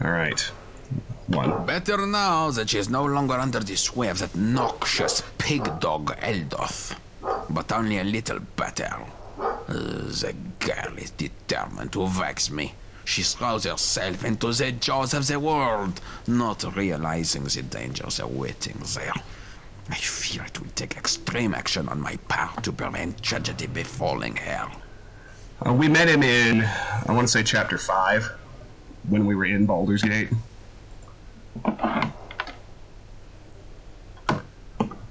Alright. 1. Better now that she is no longer under the sway of that noxious pig dog Eldoth, but only a little better. The girl is determined to vex me. She throws herself into the jaws of the world, not realizing the dangers awaiting there. I fear it will take extreme action on my part to prevent tragedy befalling her. We met him in, I want to say chapter 5, when we were in Baldur's Gate.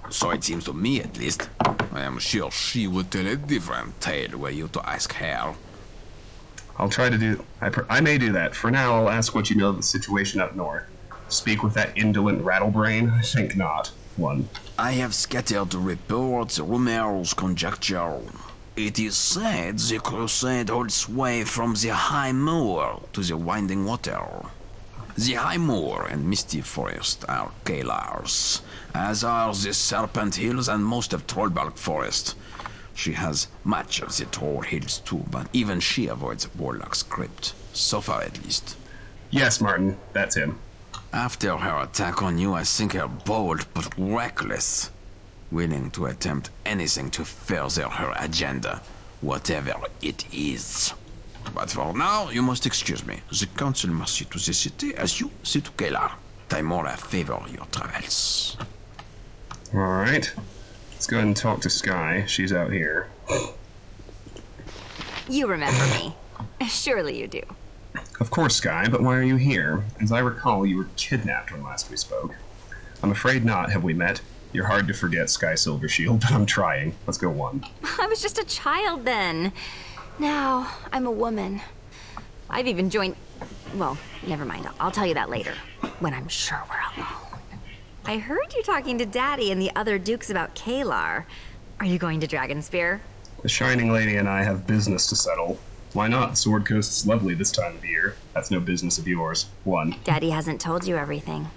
So it seems to me, at least. I am sure she would tell a different tale were you to ask her. I'll try to do... I may do that. For now, I'll ask what you know of the situation up north. Speak with that indolent rattlebrain? I think not. 1. I have scattered reports, rumors, conjecture. It is said the crusade holds sway from the High Moor to the Winding Water. The High Moor and Misty Forest are Kalar's, as are the Serpent Hills and most of Trollbark Forest. She has much of the Troll Hills too, but even she avoids Warlock's crypt, so far at least. Yes, Martin, that's him. After her attack on you, I think her bold but reckless, willing to attempt anything to further her agenda, whatever it is. But for now, you must excuse me. The council must see to the city as you see to Kalar. Timora favor your travels. Alright. Let's go ahead and talk to Sky. She's out here. You remember me. Surely you do. Of course, Sky, but why are you here? As I recall, you were kidnapped when last we spoke. I'm afraid not, have we met? You're hard to forget, Sky Silvershield, but I'm trying. Let's go 1. I was just a child then. Now, I'm a woman. I've even joined... Well, never mind. I'll tell you that later, when I'm sure we're alone. I heard you talking to Daddy and the other dukes about Kalar. Are you going to Dragonspear? The Shining Lady and I have business to settle. Why not? Sword Coast is lovely this time of year. That's no business of yours. 1. Daddy hasn't told you everything.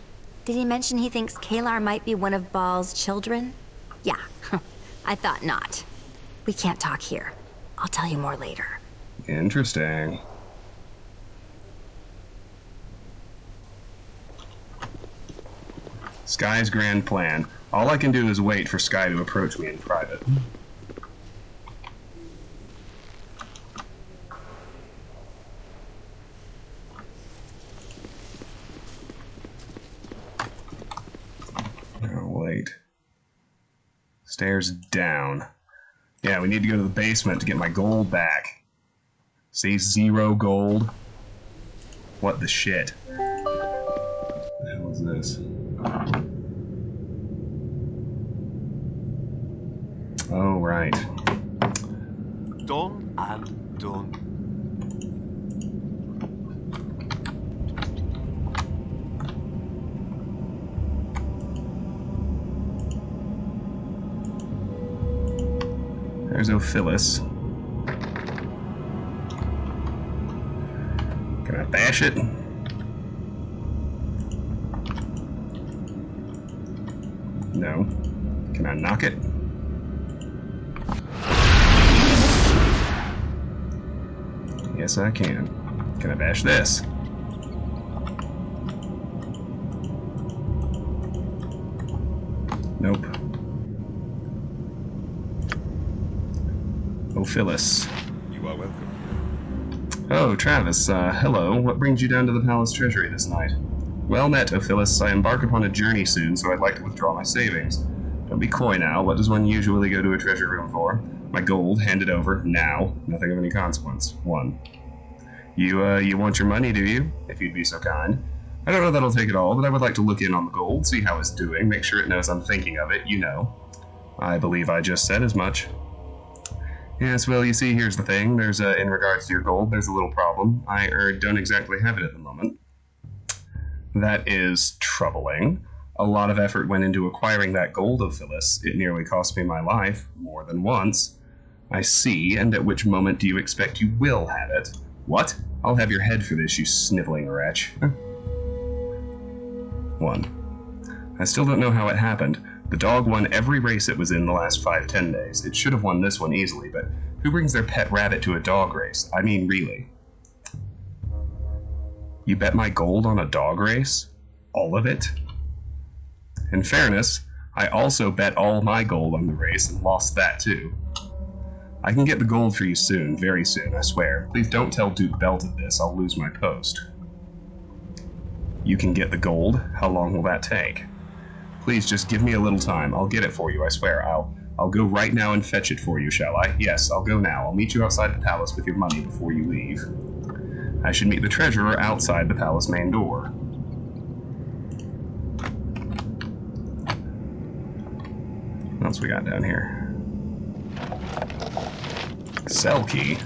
Did he mention he thinks Kalar might be one of Baal's children? Yeah, I thought not. We can't talk here. I'll tell you more later. Interesting. Sky's grand plan. All I can do is wait for Sky to approach me in private. Oh, wait. Stairs down. Yeah, we need to go to the basement to get my gold back. See, 0 gold. What the shit? What the hell is this? Oh, right. Done and done. There's Ophilus. Can I bash it? No. Can I knock it? Yes, I can. Can I bash this? Nope. Ophilus. You are welcome. Oh, Travis, hello. What brings you down to the palace treasury this night? Well met, Ophilus. I embark upon a journey soon, so I'd like to withdraw my savings. Don't be coy now. What does one usually go to a treasure room for? My gold, hand it over, now. Nothing of any consequence. 1. You want your money, do you? If you'd be so kind. I don't know that I'll take it all, but I would like to look in on the gold, see how it's doing, make sure it knows I'm thinking of it, you know. I believe I just said as much. Yes, well, you see, here's the thing. There's, in regards to your gold, there's a little problem. I don't exactly have it at the moment. That is troubling. A lot of effort went into acquiring that gold, Ophilus. It nearly cost me my life, more than once. I see, and at which moment do you expect you will have it? What? I'll have your head for this, you sniveling wretch. 1. I still don't know how it happened. The dog won every race it was in the last 5-10 days. It should have won this one easily, but who brings their pet rabbit to a dog race? I mean, really. You bet my gold on a dog race? All of it? In fairness, I also bet all my gold on the race and lost that too. I can get the gold for you soon, very soon, I swear. Please don't tell Duke Belted this, I'll lose my post. You can get the gold? How long will that take? Please just give me a little time, I'll get it for you, I swear. I'll go right now and fetch it for you, shall I? Yes, I'll go now. I'll meet you outside the palace with your money before you leave. I should meet the treasurer outside the palace main door. What else we got down here? Cell key.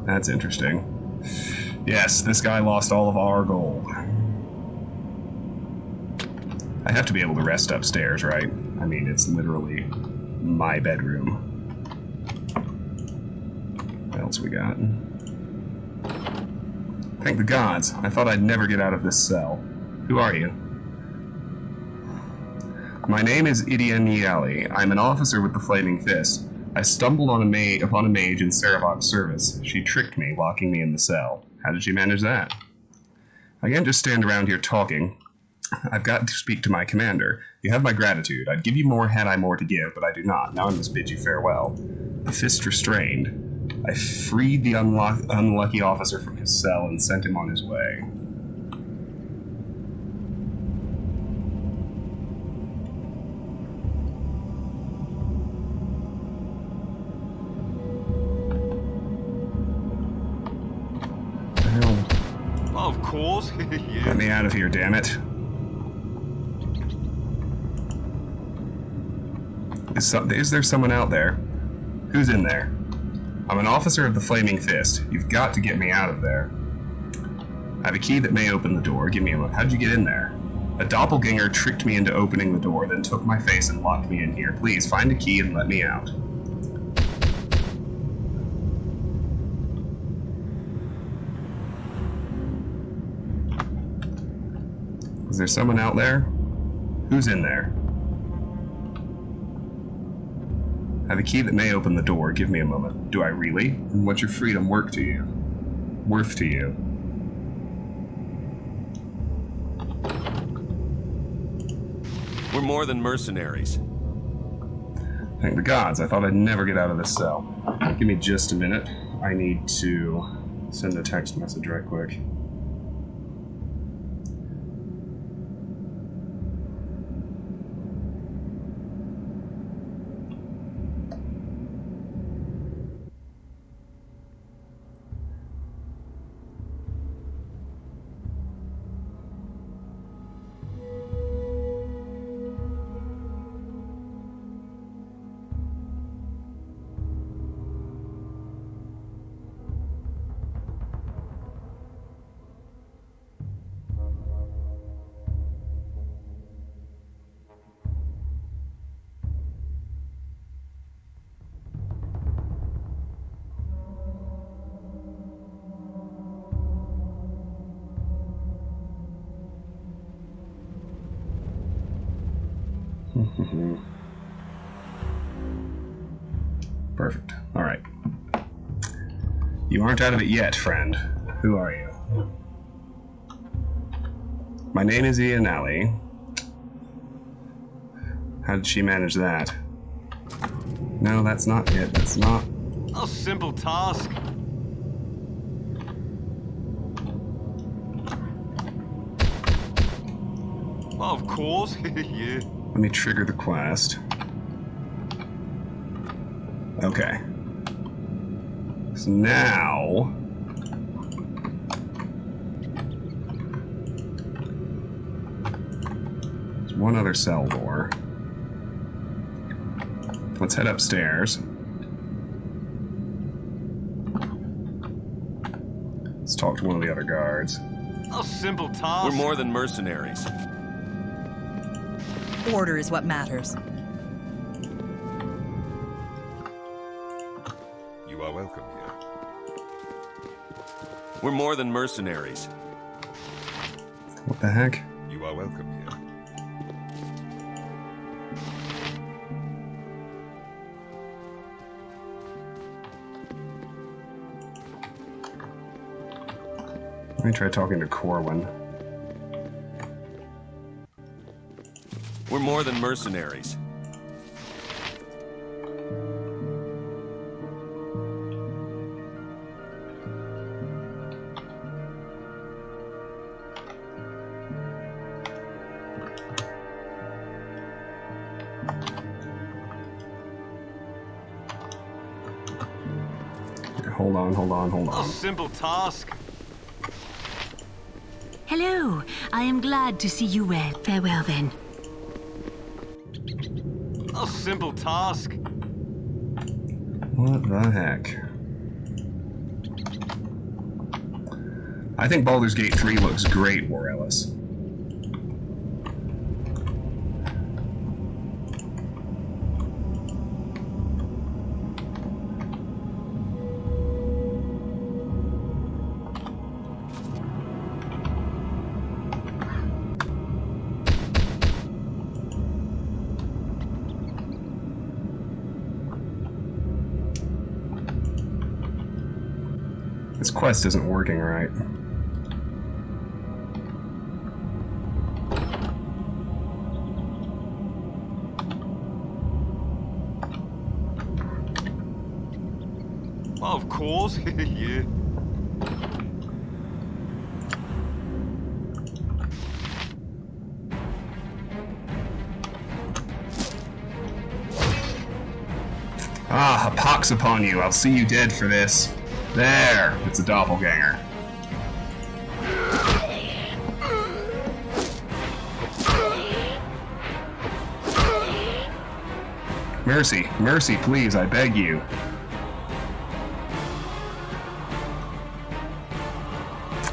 That's interesting. Yes, this guy lost all of our gold. I have to be able to rest upstairs, right? I mean, it's literally my bedroom. What else we got? Thank the gods. I thought I'd never get out of this cell. Who are you? My name is Idian Niali. I'm an officer with the Flaming Fist. I stumbled on upon a mage in Sarawak's service. She tricked me, locking me in the cell. How did she manage that? I can't just stand around here talking. I've got to speak to my commander. You have my gratitude. I'd give you more had I more to give, but I do not. Now I must bid you farewell. The fist restrained. I freed the unlucky officer from his cell and sent him on his way. Of course. Yeah. Let me out of here, damn it. Is there someone out there? Who's in there? I'm an officer of the Flaming Fist. You've got to get me out of there. I have a key that may open the door. Give me a look. How'd you get in there? A doppelganger tricked me into opening the door, then took my face and locked me in here. Please, find a key and let me out. Is there someone out there? Who's in there? I have a key that may open the door. Give me a moment. Do I really? And what's your freedom worth to you? We're more than mercenaries. Thank the gods. I thought I'd never get out of this cell. Give me just a minute. I need to send a text message right quick. Perfect. All right. You aren't out of it yet, friend. Who are you? My name is Ian Alley. How did she manage that? No, that's not it. That's not... A simple task. Of course, yeah. Let me trigger the quest. Okay. So now... there's one other cell door. Let's head upstairs. Let's talk to one of the other guards. A simple task. We're more than mercenaries. Order is what matters. You are welcome here. We're more than mercenaries. What the heck? You are welcome here. Let me try talking to Corwin. We're more than mercenaries. Hold on. A simple task. Hello. I am glad to see you well. Farewell, then. A simple task. What the heck? I think Baldur's Gate 3 looks great, Warellis. This quest isn't working right. Of course, yeah. Ah, a pox upon you. I'll see you dead for this. There! It's a doppelganger. Mercy, mercy, please, I beg you.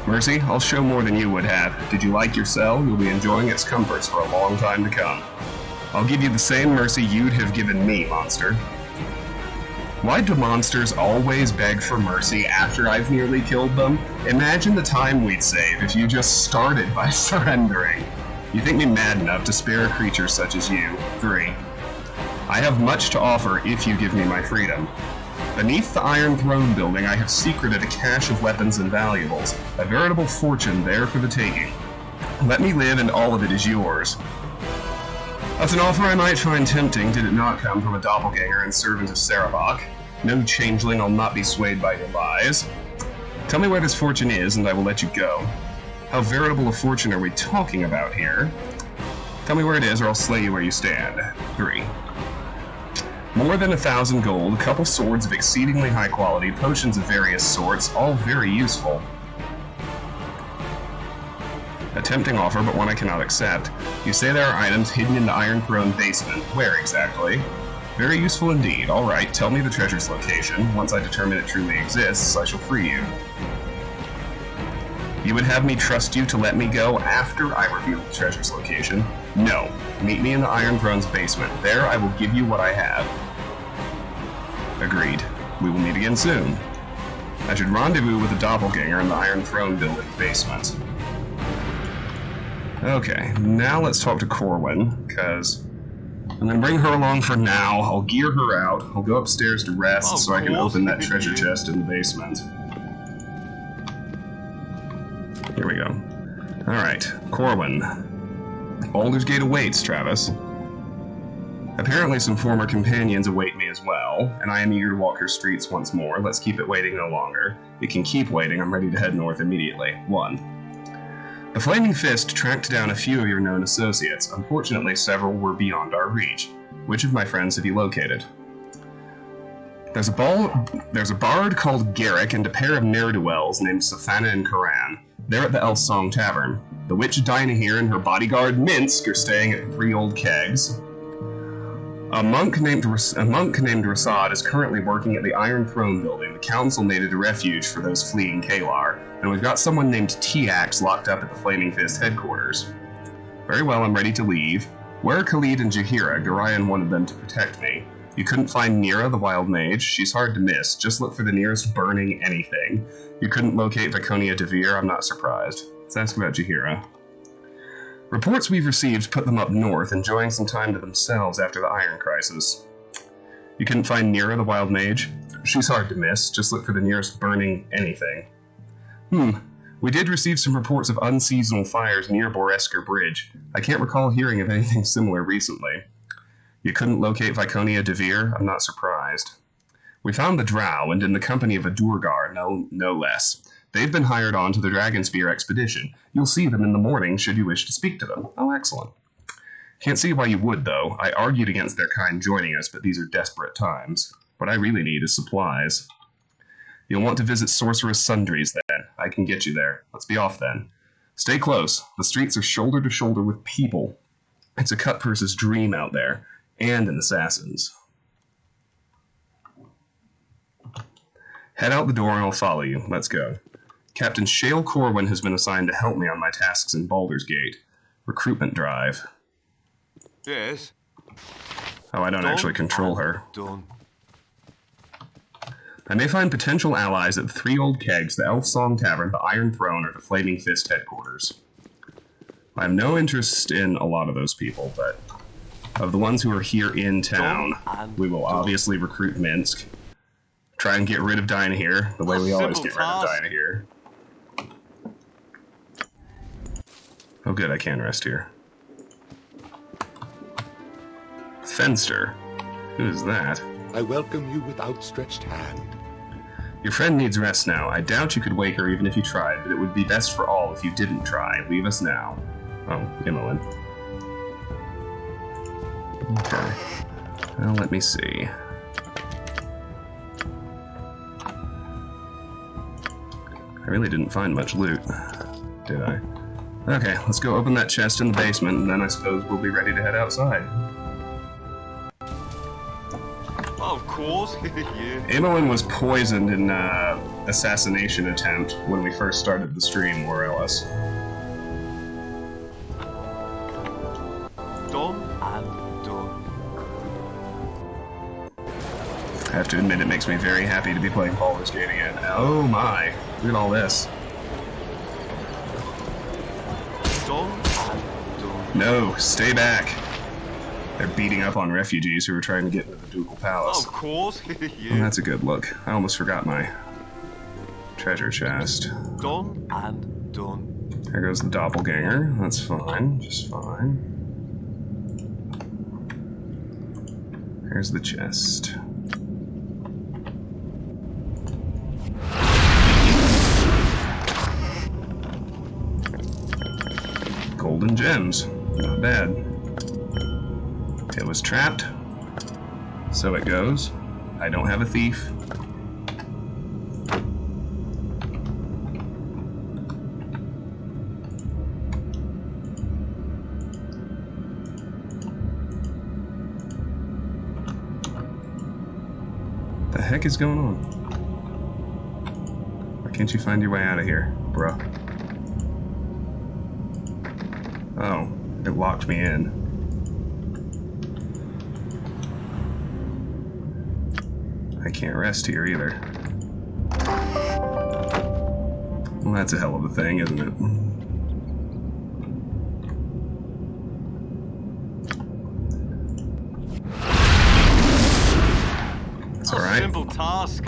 Mercy, I'll show more than you would have. Did you like your cell? You'll be enjoying its comforts for a long time to come. I'll give you the same mercy you'd have given me, monster. Why do monsters always beg for mercy after I've nearly killed them? Imagine the time we'd save if you just started by surrendering. You think me mad enough to spare a creature such as you? 3. I have much to offer if you give me my freedom. Beneath the Iron Throne building, I have secreted a cache of weapons and valuables, a veritable fortune there for the taking. Let me live and all of it is yours. That's an offer I might find tempting did it not come from a doppelganger and servant of Sarawak. No changeling, I'll not be swayed by your lies. Tell me where this fortune is and I will let you go. How veritable a fortune are we talking about here? Tell me where it is or I'll slay you where you stand. 3. More than 1,000 gold, a couple swords of exceedingly high quality, potions of various sorts, all very useful. A tempting offer, but one I cannot accept. You say there are items hidden in the Iron Throne basement. Where exactly? Very useful indeed. All right, tell me the treasure's location. Once I determine it truly exists, I shall free you. You would have me trust you to let me go after I reveal the treasure's location? No. Meet me in the Iron Throne's basement. There I will give you what I have. Agreed. We will meet again soon. I should rendezvous with a doppelganger in the Iron Throne building basement. Okay, now let's talk to Corwin, because I'm going to bring her along for now. I'll gear her out. I'll go upstairs to rest so I can open that treasure chest in the basement. Here we go. Alright, Corwin. Baldur's Gate awaits, Travis. Apparently some former companions await me as well, and I am eager to walk her streets once more. Let's keep it waiting no longer. It can keep waiting. I'm ready to head north immediately. 1. The Flaming Fist tracked down a few of your known associates. Unfortunately, several were beyond our reach. Which of my friends have you located? There's a bard called Garrick and a pair of ne'er-do-wells named Safana and Karan. They're at the Elf Song Tavern. The witch Dinah here and her bodyguard Minsk are staying at 3 Old Kegs. A monk named Rasad is currently working at the Iron Throne building. The council made it a refuge for those fleeing Kalar. And we've got someone named T-Ax locked up at the Flaming Fist headquarters. Very well, I'm ready to leave. Where are Khalid and Jahira? Garayan wanted them to protect me. You couldn't find Nira, the wild mage? She's hard to miss. Just look for the nearest burning anything. You couldn't locate Viconia Devere? I'm not surprised. Let's ask about Jahira. Reports we've received put them up north, enjoying some time to themselves after the Iron Crisis. You couldn't find Nira, the wild mage? She's hard to miss. Just look for the nearest burning anything. We did receive some reports of unseasonal fires near Boresker Bridge. I can't recall hearing of anything similar recently. You couldn't locate Viconia Devere? I'm not surprised. We found the Drow, and in the company of a Durgar, no less. They've been hired on to the Dragonspear expedition. You'll see them in the morning should you wish to speak to them. Oh, excellent. Can't see why you would, though. I argued against their kind joining us, but these are desperate times. What I really need is supplies. You'll want to visit Sorceress Sundries, then. I can get you there. Let's be off, then. Stay close. The streets are shoulder to shoulder with people. It's a cut-purse's dream out there, and an assassin's. Head out the door and I'll follow you. Let's go. Captain Shale Corwin has been assigned to help me on my tasks in Baldur's Gate. Recruitment drive. Yes. Oh, I don't actually control her. Done. I may find potential allies at the 3 Old Kegs, the Elf Song Tavern, the Iron Throne, or the Flaming Fist headquarters. I have no interest in a lot of those people, but of the ones who are here in town, we will obviously recruit Minsk. Try and get rid of Dinah here, the way we always get rid of Dinah here. Oh good, I can rest here. Fenster. Who is that? I welcome you with outstretched hand. Your friend needs rest now. I doubt you could wake her even if you tried, but it would be best for all if you didn't try. Leave us now. Oh, Imoen. Okay. Well, let me see. I really didn't find much loot, did I? Okay, let's go open that chest in the basement, and then I suppose we'll be ready to head outside. Of course, yeah. Imoen was poisoned in an assassination attempt when we first started the stream, more or less. Done and done. I have to admit, it makes me very happy to be playing Baldur's Gate again. Oh my, look at all this. Done and done. No, stay back. They're beating up on refugees who are trying to get into the Ducal Palace. Of course, yeah. Oh, that's a good look. I almost forgot my treasure chest. Done and done. There goes the doppelganger. That's fine, just fine. Here's the chest. Golden gems. Not bad. It was trapped. So it goes. I don't have a thief. What the heck is going on? Why can't you find your way out of here, bruh? Oh, it locked me in. I can't rest here either. Well, that's a hell of a thing, isn't it? It's alright. Simple task.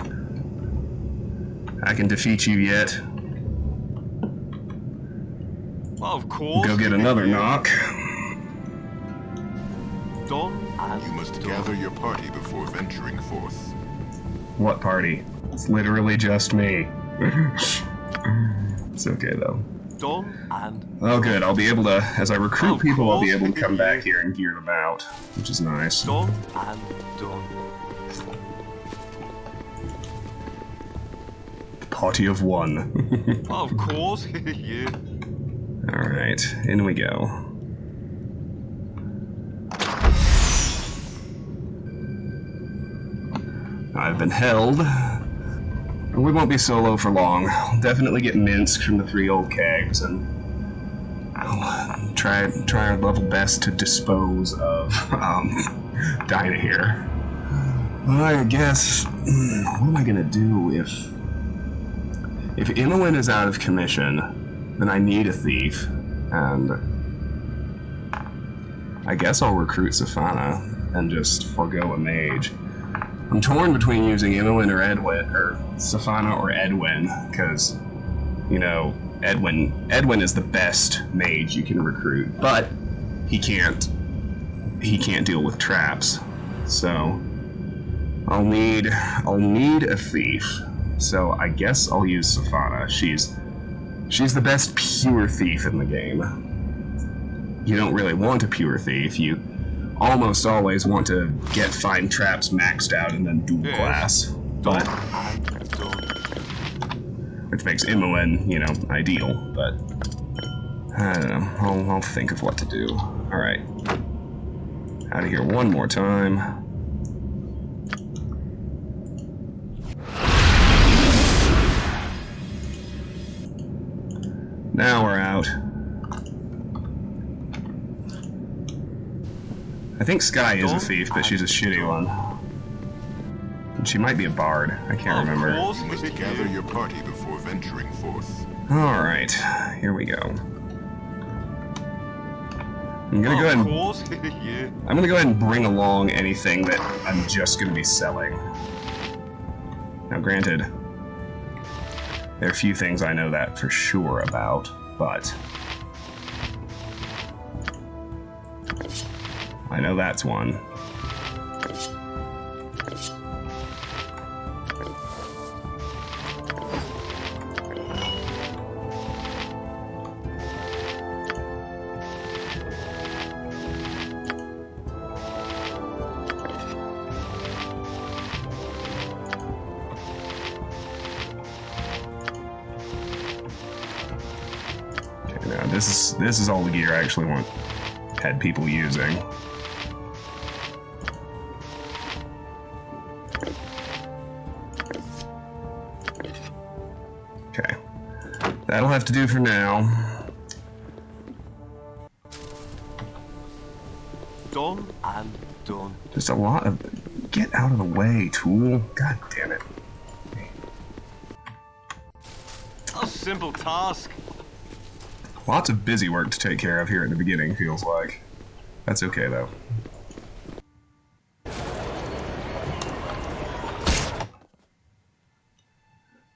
I can defeat you yet. Of course. Go get another knock. Done. You must gather your party before venturing forth. What party? It's literally just me. It's okay though. Done and Oh, good. I'll be able to, as I recruit people, I'll be able to come back here and gear them out, which is nice. done and done. Party of one. Of course, yeah. Alright, in we go. I've been held. We won't be solo for long. I'll definitely get minced from the 3 old kegs, and I'll try our level best to dispose of Dinah here. Well, I guess, what am I gonna do if Imoen is out of commission? Then I need a thief, and I guess I'll recruit Safana and just forego a mage. I'm torn between using Imoen or Edwin, or Safana or Edwin, because, you know, Edwin is the best mage you can recruit, but he can't deal with traps. So I'll need a thief. So I guess I'll use Safana. She's the best pure thief in the game. You don't really want a pure thief. You almost always want to get fine traps maxed out and then dual class. But which makes Imoen, you know, ideal, but I don't know. I'll think of what to do. Alright. Out of here one more time. Now we're out. I think Sky is a thief, but she's a shitty one. And she might be a bard. I can't remember. You must gather your party before venturing forth. Alright, here we go. I'm gonna go ahead and bring along anything that I'm just gonna be selling. Now granted, there are a few things I know that for sure about, but I know that's one. Okay, now this is all the gear I actually had people using. Okay, that'll have to do for now. Done and done. Just a lot of... Get out of the way, tool. God damn it. A simple task. Lots of busy work to take care of here at the beginning, feels like. That's okay, though.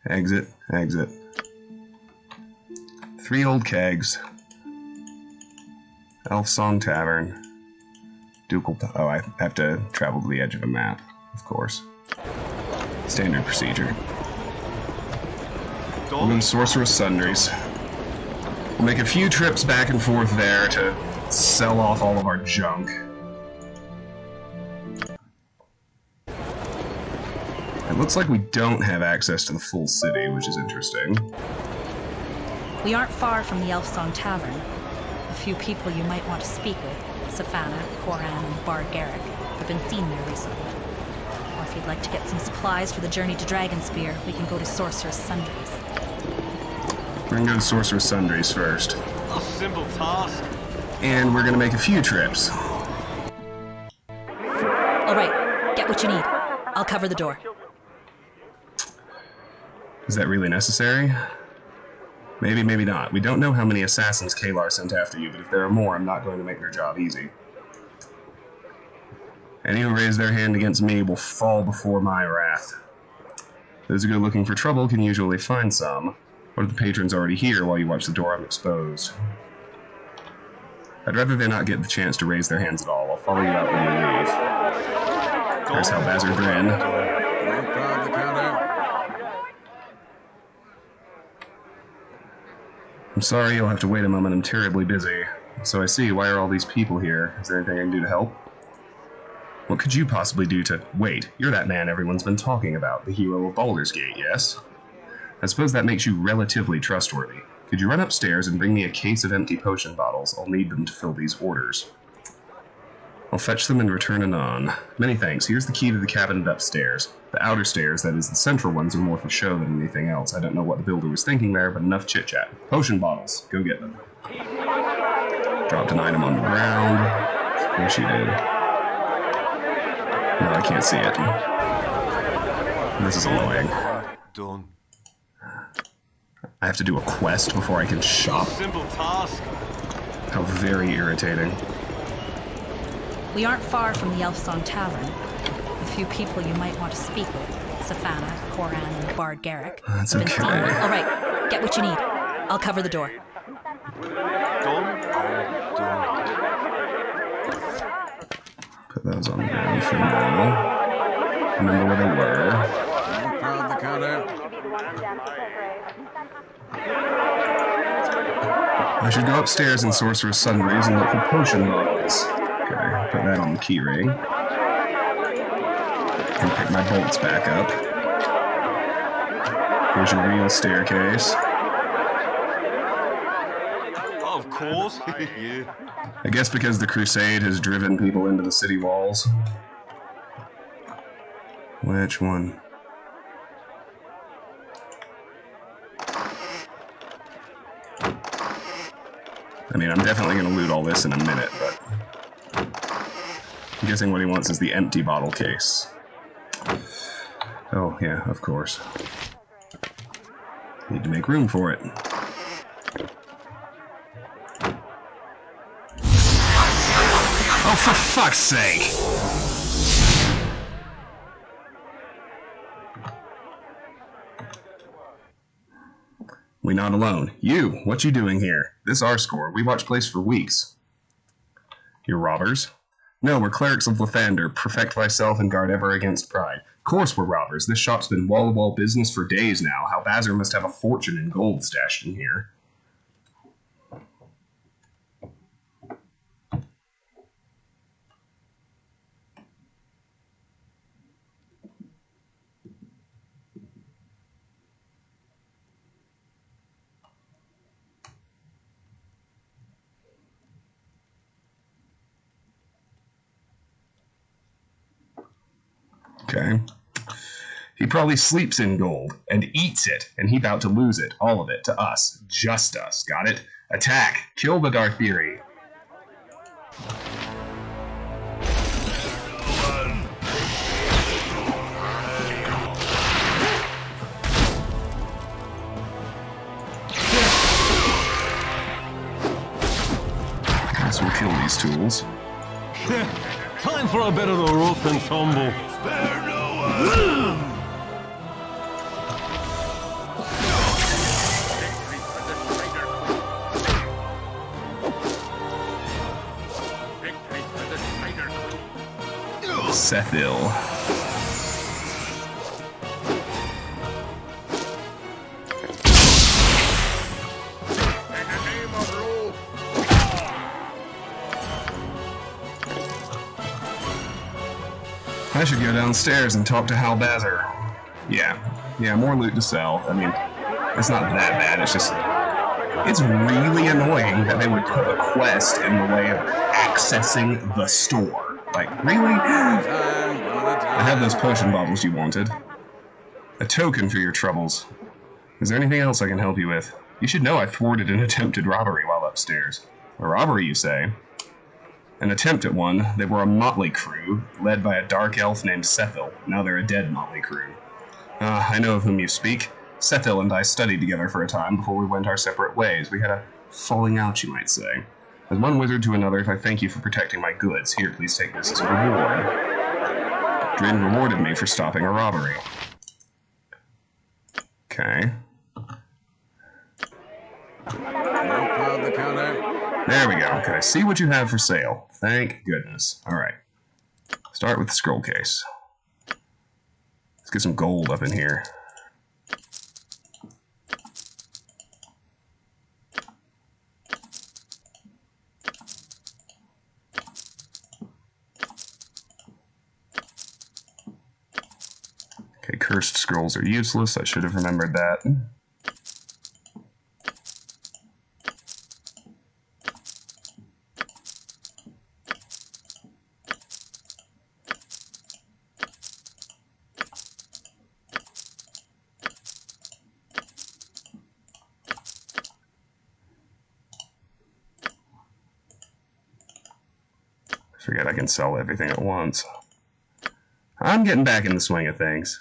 Exit, exit. 3 old kegs. Elf Song Tavern. Ducal... Oh, I have to travel to the edge of a map, of course. Standard procedure. We'll go to Sorcerer's Sundries. We'll make a few trips back and forth there to sell off all of our junk. It looks like we don't have access to the full city, which is interesting. We aren't far from the Elf Song Tavern. A few people you might want to speak with, Safana, Koran, and Bard Garrick, have been seen there recently. Or if you'd like to get some supplies for the journey to Dragonspear, we can go to Sorcerer's Sundries. We're gonna go to Sorcerer's Sundries first. A simple task. And we're gonna make a few trips. Alright, get what you need. I'll cover the door. Is that really necessary? Maybe, maybe not. We don't know how many assassins Kalar sent after you, but if there are more, I'm not going to make their job easy. Any who raise their hand against me will fall before my wrath. Those who go looking for trouble can usually find some. What if the patron's already here while you watch the door unexposed? I'd rather they not get the chance to raise their hands at all. I'll follow you out when you leave. There's how Bazard grin. I'm sorry you'll have to wait a moment, I'm terribly busy. So I see, why are all these people here? Is there anything I can do to help? What could you possibly do to... Wait, you're that man everyone's been talking about, the hero of Baldur's Gate, yes? I suppose that makes you relatively trustworthy. Could you run upstairs and bring me a case of empty potion bottles? I'll need them to fill these orders. I'll fetch them and return anon. Many thanks. Here's the key to the cabinet upstairs. The outer stairs, that is, the central ones, are more for show than anything else. I don't know what the builder was thinking there, but enough chit-chat. Potion bottles. Go get them. Dropped an item on the ground. There she did. No, I can't see it. This is annoying. Done. I have to do a quest before I can shop. Simple task. How very irritating. We aren't far from the Elfsong Tavern. A few people you might want to speak with. Savannah, Koran, and the Bard Garrick. That's okay. All right, get what you need. I'll cover the door. Put those on the ground for now. Remember where they were. Crowd the counter. I should go upstairs in Sorcerer's Sundries and look for potion bottles. Okay, put that on the key ring. And pick my bolts back up. Here's your real staircase. Of course, yeah. I guess because the Crusade has driven people into the city walls. Which one? I mean, I'm definitely going to loot all this in a minute, but... I'm guessing what he wants is the empty bottle case. Oh, yeah, of course. Need to make room for it. Oh, for fuck's sake! We not alone. You, what you doing here? This our score. We watch plays for weeks. You're robbers? No, we're clerics of Lathander. Perfect thyself and guard ever against pride. Of course we're robbers. This shop's been wall-to-wall business for days now. How Baldur must have a fortune in gold stashed in here. Okay. He probably sleeps in gold and eats it, and he about to lose it, all of it, to us. Just us. Got it? Attack! Kill the Darthiri. Guess we'll kill these tools. Time for a bit of the rough and tumble. Spare no one! Sethil. I should go downstairs and talk to Hal Bazar. Yeah, more loot to sell. I mean, it's not that bad, it's just... It's really annoying that they would put a quest in the way of accessing the store. Like, really? I have those potion bottles you wanted. A token for your troubles. Is there anything else I can help you with? You should know I thwarted an attempted robbery while upstairs. A robbery, you say? An attempt at one. They were a motley crew, led by a dark elf named Sethil. Now they're a dead motley crew. I know of whom you speak. Sethil and I studied together for a time before we went our separate ways. We had a falling out, you might say. As one wizard to another, I thank you for protecting my goods. Here, please take this as a reward. Drin rewarded me for stopping a robbery. Okay. There we go. Okay, see what you have for sale. Thank goodness. Alright. Start with the scroll case. Let's get some gold up in here. Cursed scrolls are useless. I should have remembered that. Forget I can sell everything at once. I'm getting back in the swing of things.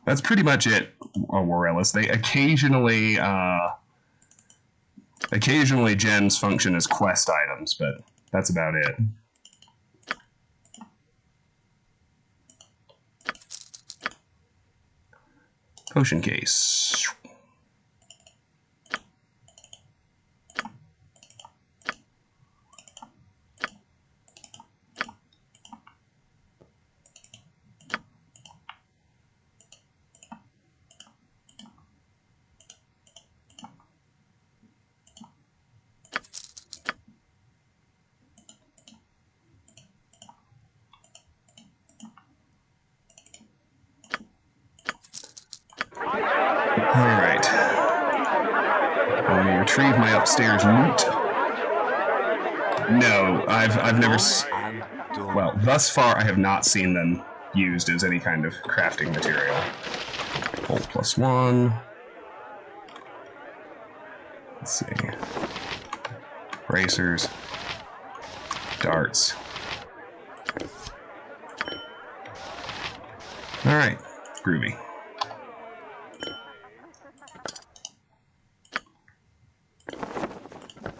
That's pretty much it, Warellis. They occasionally gems function as quest items, but that's about it. Potion case. Alright. Let me retrieve my upstairs loot. No, I've never well, thus far I have not seen them used as any kind of crafting material. Bolt +1. Let's see. Bracers. Darts. Alright, groovy.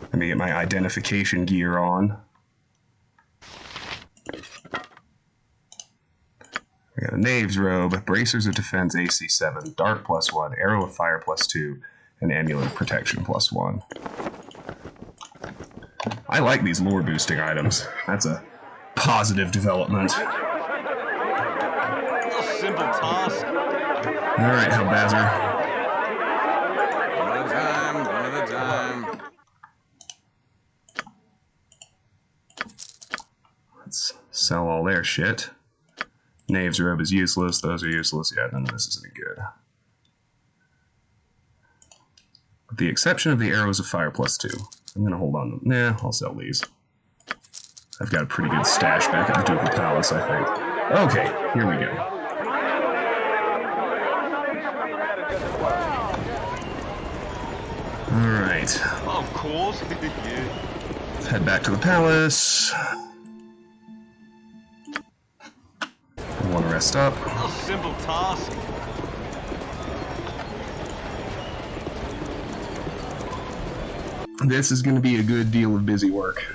Let me get my identification gear on. We got a Knave's Robe, Bracers of Defense AC 7, Dart +1, Arrow of Fire +2, and Amulet of Protection +1. I like these lore boosting items. That's a positive development. Simple task. Alright, Hellbazzer. One at a time, one at a time. Let's sell all their shit. Knave's Robe is useless. Those are useless. Yeah, none of this is any good. With the exception of the Arrows of Fire +2. I'm gonna hold on to them. Nah, I'll sell these. I've got a pretty good stash back at the Ducal Palace, I think. Okay, here we go. Alright. Of course. Let's head back to the palace. I want to rest up. A simple task. This is going to be a good deal of busy work.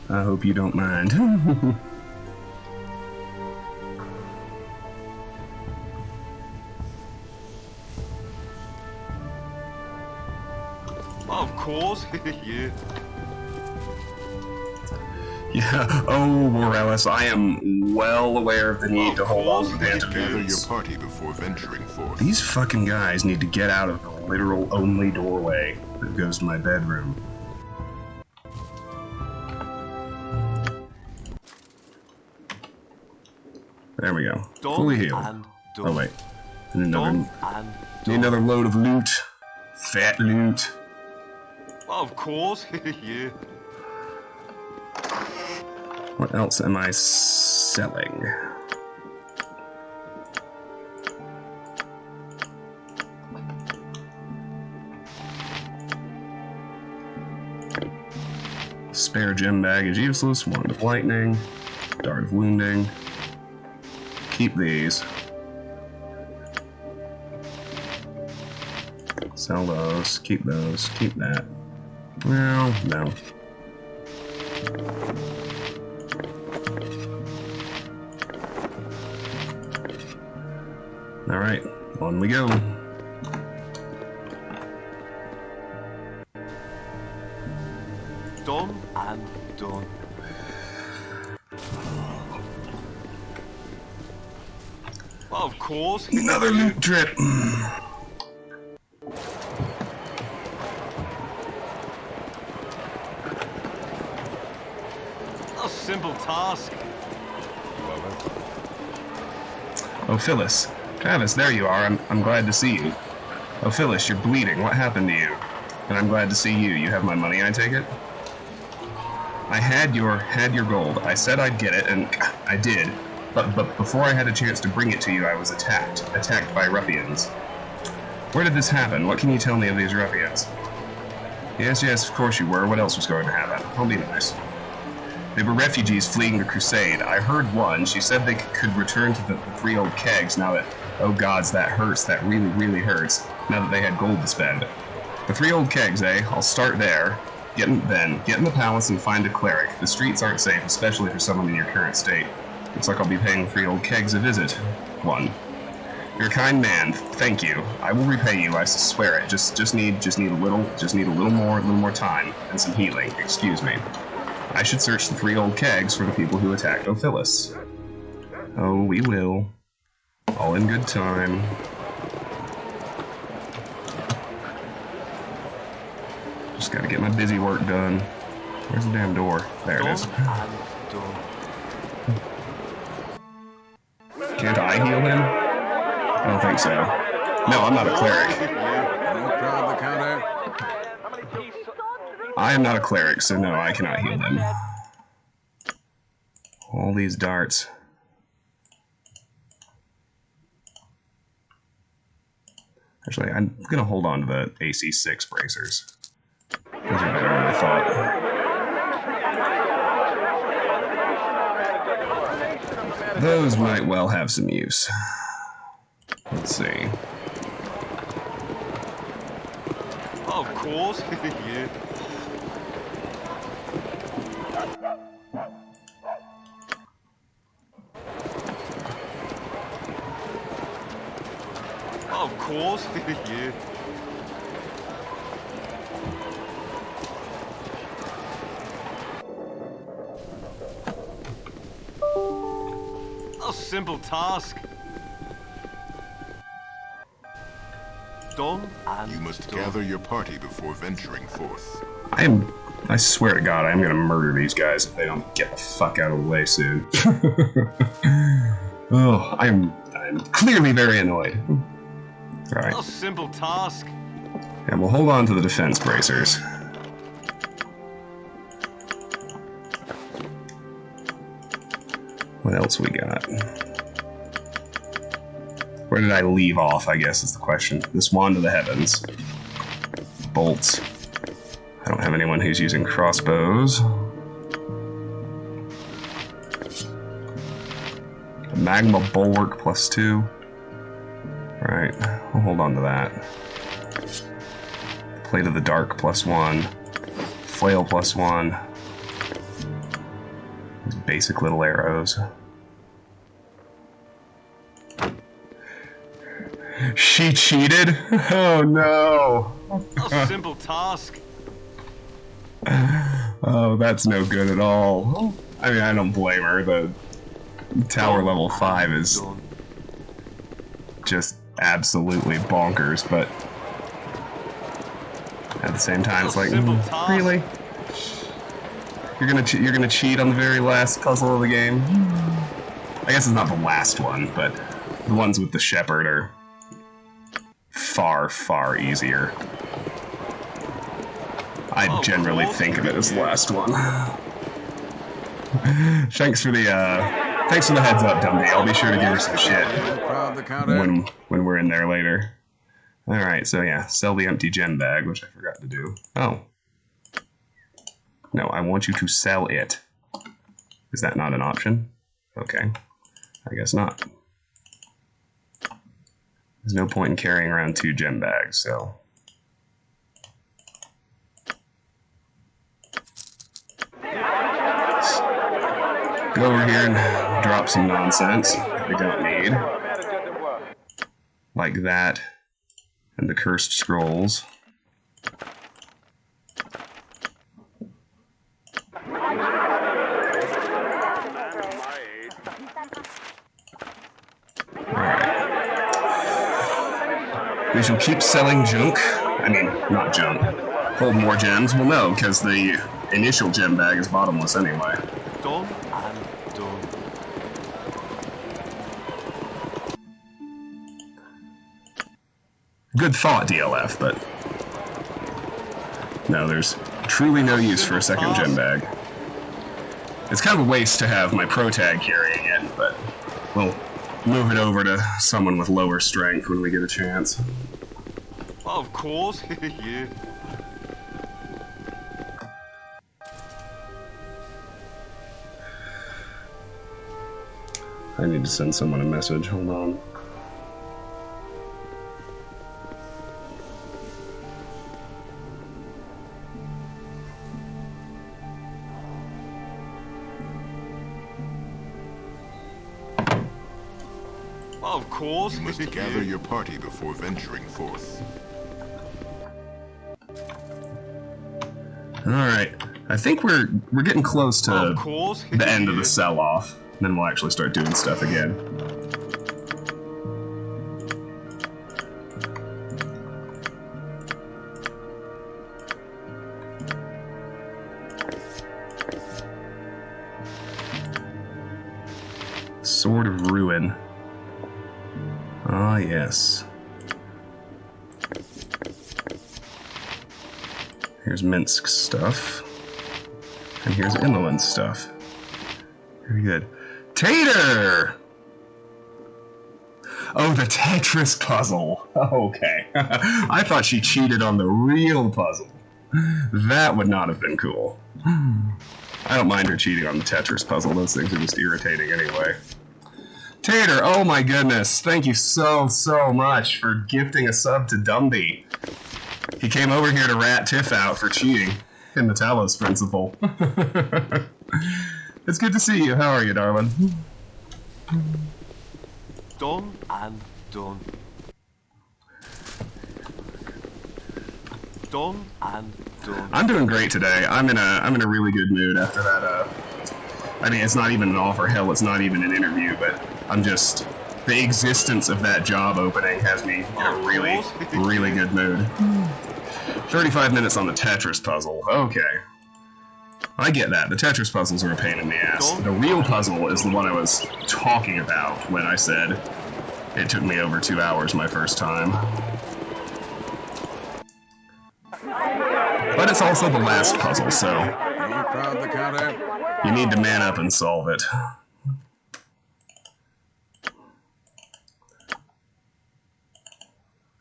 I hope you don't mind. Of course. Yeah. Yeah, oh, Morellis, I am well aware of the need to hold on to the Gather your party before venturing forth. These fucking guys need to get out of the literal only doorway that goes to my bedroom. There we go. Fully healed. Oh wait. Need another load of loot. Fat loot. Of course. Yeah. What else am I selling? Spare gem bag is useless. Wand of lightning. Dart of wounding. Keep these. Sell those. Keep those. Keep that. Well, no. Alright, on we go. Done and done. Of course. Another loot trip. A simple task. Oh, Phyllis. Travis, there you are. I'm glad to see you. Oh, Phyllis, you're bleeding. What happened to you? And I'm glad to see you. You have my money, I take it? I had your gold. I said I'd get it, and I did. But before I had a chance to bring it to you, I was attacked. Attacked by ruffians. Where did this happen? What can you tell me of these ruffians? Yes, of course you were. What else was going to happen? I'll be nice. They were refugees fleeing the crusade. I heard one. She said they could return to the 3 old kegs now that... Oh gods, that hurts. That really, really hurts. Now that they had gold to spend. The 3 old kegs, eh? I'll start there. Get in the palace and find a cleric. The streets aren't safe, especially for someone in your current state. Looks like I'll be paying 3 old kegs a visit. 1. You're a kind man. Thank you. I will repay you. I swear it. Just need a little more time and some healing. Excuse me. I should search the 3 old kegs for the people who attacked Ophilus. Oh, we will. All in good time. Just gotta get my busy work done. Where's the damn door? There it is. Can't I heal him? I don't think so. No, I'm not a cleric. I am not a cleric, so no, I cannot heal them. All these darts. Actually, I'm gonna hold on to the AC 6 bracers. Those are better than I thought. Those might well have some use. Let's see. Of course. Yeah. Of course. Yeah. A simple task. Done and you must done. gather your party before venturing forth. I swear to God, I'm gonna murder these guys if they don't get the fuck out of the way soon. Oh, I'm clearly very annoyed. Alright. A simple task. And we'll hold on to the defense bracers. What else we got? Where did I leave off, I guess is the question. This Wand of the Heavens. Bolts. I don't have anyone who's using crossbows. Magma Bulwark +2. Right, we'll hold on to that. Plate of the Dark +1. Flail +1. These basic little arrows. She cheated? Oh no! A simple task. Oh, that's no good at all. I mean, I don't blame her. The tower level 5 is just absolutely bonkers, but at the same time, it's like, really? You're gonna cheat on the very last puzzle of the game? I guess it's not the last one, but the ones with the shepherd are far, far easier. I generally think of it as the last one. Thanks for the heads up, Dundee. I'll be sure to give her some shit when we're in there later. Alright, so yeah, sell the empty gem bag, which I forgot to do. Oh. No, I want you to sell it. Is that not an option? Okay. I guess not. There's no point in carrying around 2 gem bags, so... Go over here and drop some nonsense we don't need. Like that. And the cursed scrolls. We shall keep selling junk. I mean, not junk. Hold more gems? Well, no, because the initial gem bag is bottomless anyway. Done and done. Good thought, DLF, but no, there's truly no use for a second gem bag. It's kind of a waste to have my pro tag carrying it, but we'll move it over to someone with lower strength when we get a chance. Of course, yeah. I need to send someone a message, hold on. Of course. You must gather your party before venturing forth. Alright, I think we're getting close to the end of the sell-off. Then we'll actually start doing stuff again. Sword of Ruin. Ah, yes. Here's Minsk's stuff. And here's Imolin's stuff. Very good. Tater! Oh, the Tetris Puzzle. Okay. I thought she cheated on the real puzzle. That would not have been cool. I don't mind her cheating on the Tetris Puzzle. Those things are just irritating anyway. Tater, oh my goodness. Thank you so much for gifting a sub to Dumby. He came over here to rat Tiff out for cheating in the Talos Principle. It's good to see you. How are you, darling? Done and done. Done and done. I'm doing great today. I'm in a really good mood after that. I mean, it's not even an offer. Hell, it's not even an interview. But I'm just the existence of that job opening has me in a really good mood. 35 minutes on the Tetris puzzle. Okay. I get that. The Tetris puzzles are a pain in the ass. The real puzzle is the one I was talking about when I said it took me over 2 hours my first time. But it's also the last puzzle, so you need to man up and solve it.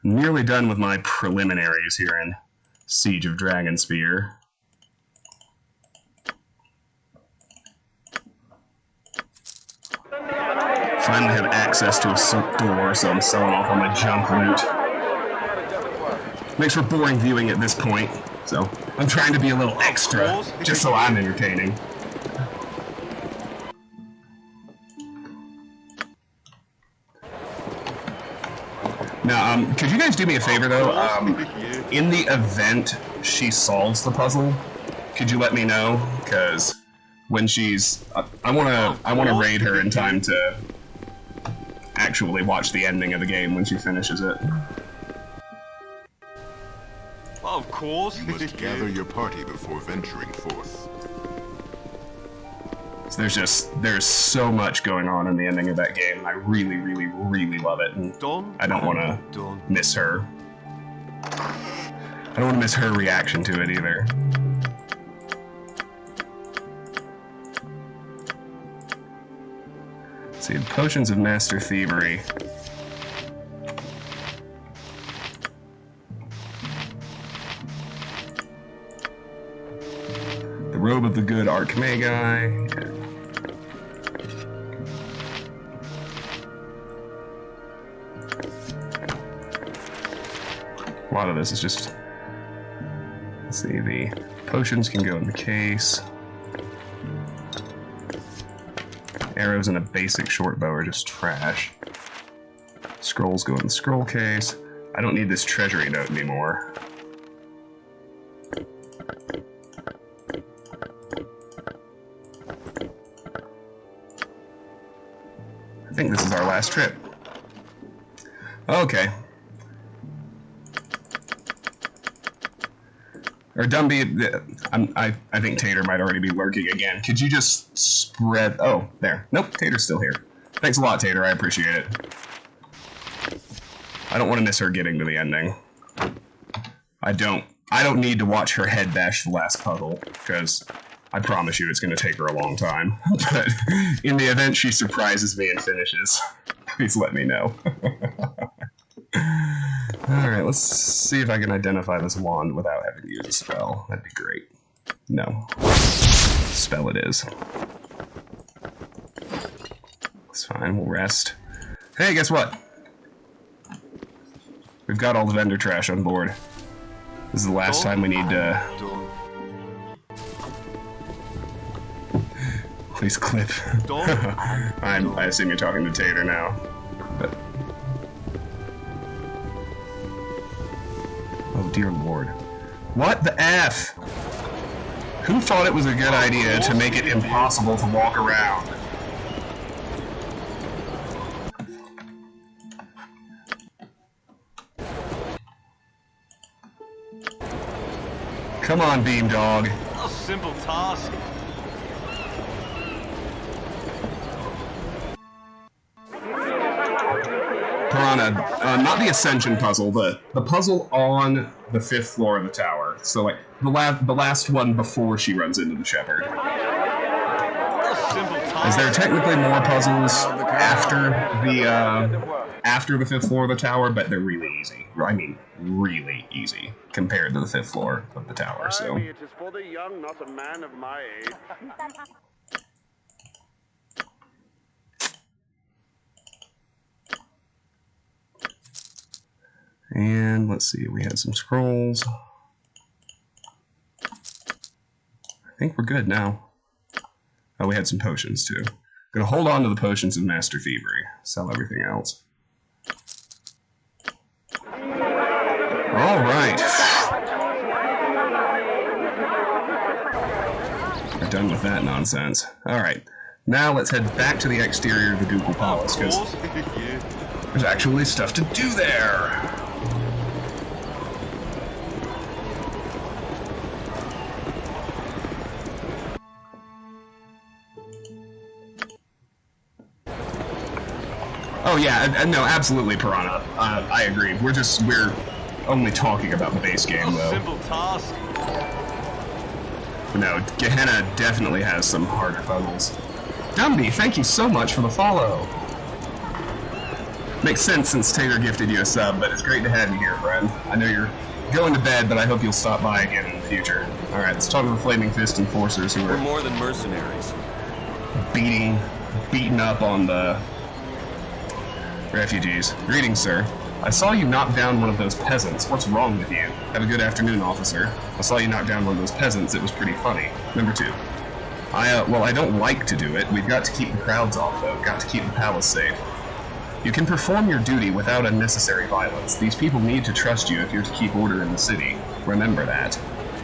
Nearly done with my preliminaries here in Siege of Dragonspear. Finally have access to a silk door, so I'm selling off all my junk loot. Makes for boring viewing at this point, so I'm trying to be a little extra, just so I'm entertaining. Now, could you guys do me a favor, though? In the event she solves the puzzle, could you let me know? Because when she's... I wanna raid her in time to actually watch the ending of the game when she finishes it. Of course. You must gather your party before venturing forth. So there's so much going on in the ending of that game, and I really love it, and I don't want to miss her. I don't want to miss her reaction to it either. Let's see, Potions of Master Thievery. The Robe of the Good Archmagi. Yeah. A lot of this is just... Let's see, the potions can go in the case. Arrows and a basic short bow are just trash. Scrolls go in the scroll case. I don't need this treasury note anymore. I think this is our last trip. Okay. Or Dumby, I think Tater might already be lurking again. Could you just spread... Oh, there. Nope, Tater's still here. Thanks a lot, Tater. I appreciate it. I don't want to miss her getting to the ending. I don't need to watch her head bash the last puzzle, because I promise you it's going to take her a long time. But in the event she surprises me and finishes, please let me know. Alright, let's see if I can identify this wand without having to use a spell. That'd be great. No. Spell it is. It's fine, we'll rest. Hey, guess what? We've got all the vendor trash on board. This is the last time we need to... Please clip. I assume you're talking to Tater now. But... Oh dear lord. What the F? Who thought it was a good idea to make it impossible to walk around? Come on, Beam Dog. A simple task. Piranha, not the Ascension Puzzle, the puzzle on the 5th floor of the tower. So, like, the last one before she runs into the Shepherd. Is there technically more puzzles after the 5th floor of the tower, but they're really easy. I mean, really easy compared to the 5th floor of the tower, so... It is for the young, not a man of my age. And let's see, we had some scrolls. I think we're good now. Oh, we had some potions too. Gonna hold on to the potions of Master Thievery. Sell everything else. Alright. We're done with that nonsense. Alright. Now let's head back to the exterior of the Ducal Palace, because there's actually stuff to do there. Oh yeah, no, absolutely, Piranha. I agree. We're only talking about the base game, though. Simple task. No, Gehenna definitely has some harder puzzles. Dumby, thank you so much for the follow. Makes sense since Tater gifted you a sub, but it's great to have you here, friend. I know you're going to bed, but I hope you'll stop by again in the future. Alright, let's talk to the Flaming Fist Enforcers who We're are more than mercenaries. beating up on the refugees. Greetings, sir. I saw you knock down one of those peasants. What's wrong with you? Have a good afternoon, officer. I saw you knock down one of those peasants. It was pretty funny. Number 2. Well, I don't like to do it. We've got to keep the crowds off, though. Got to keep the palace safe. You can perform your duty without unnecessary violence. These people need to trust you if you're to keep order in the city. Remember that.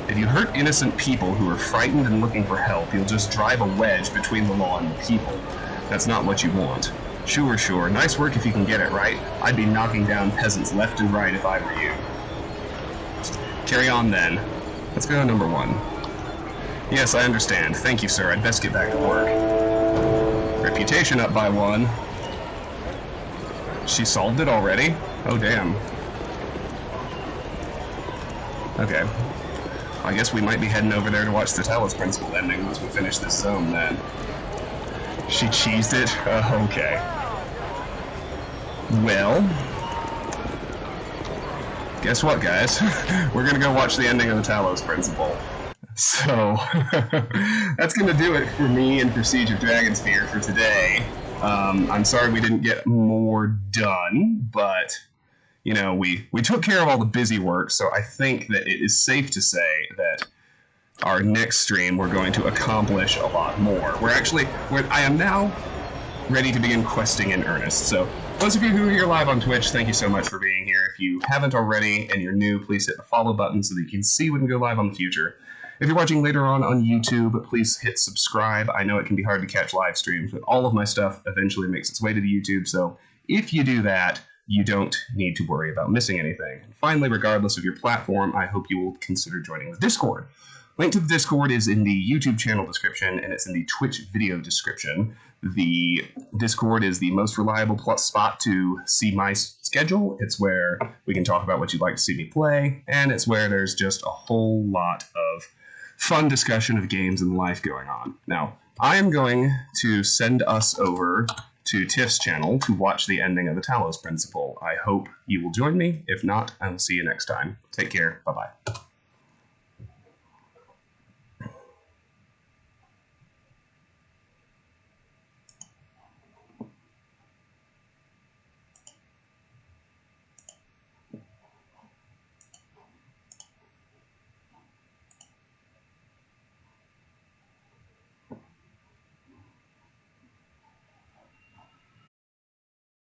If you hurt innocent people who are frightened and looking for help, you'll just drive a wedge between the law and the people. That's not what you want. Sure. Nice work if you can get it right. I'd be knocking down peasants left and right if I were you. Carry on then. Let's go to number 1. Yes, I understand. Thank you, sir. I'd best get back to work. Reputation up by 1. She solved it already? Oh, damn. Okay. I guess we might be heading over there to watch the Tetris Puzzle ending once we finish this zone, then. She cheesed it? Okay. Well... guess what, guys? We're gonna go watch the ending of the Talos Principle. So, that's gonna do it for me and for Siege of Dragonspear for today. I'm sorry we didn't get more done, but, you know, we took care of all the busy work, so I think that it is safe to say that our next stream we're going to accomplish a lot more. I am now ready to begin questing in earnest, so those of you who are here live on Twitch, thank you so much for being here. If you haven't already and you're new, please hit the follow button so that you can see when we go live on the future. If you're watching later on YouTube, please hit subscribe. I know it can be hard to catch live streams, but all of my stuff eventually makes its way to the YouTube, so if you do that, you don't need to worry about missing anything. And finally, regardless of your platform, I hope you will consider joining the Discord. Link to the Discord is in the YouTube channel description, and it's in the Twitch video description. The Discord is the most reliable spot to see my schedule. It's where we can talk about what you'd like to see me play, and it's where there's just a whole lot of fun discussion of games and life going on. Now, I am going to send us over to Tiff's channel to watch the ending of the Talos Principle. I hope you will join me. If not, I will see you next time. Take care. Bye-bye.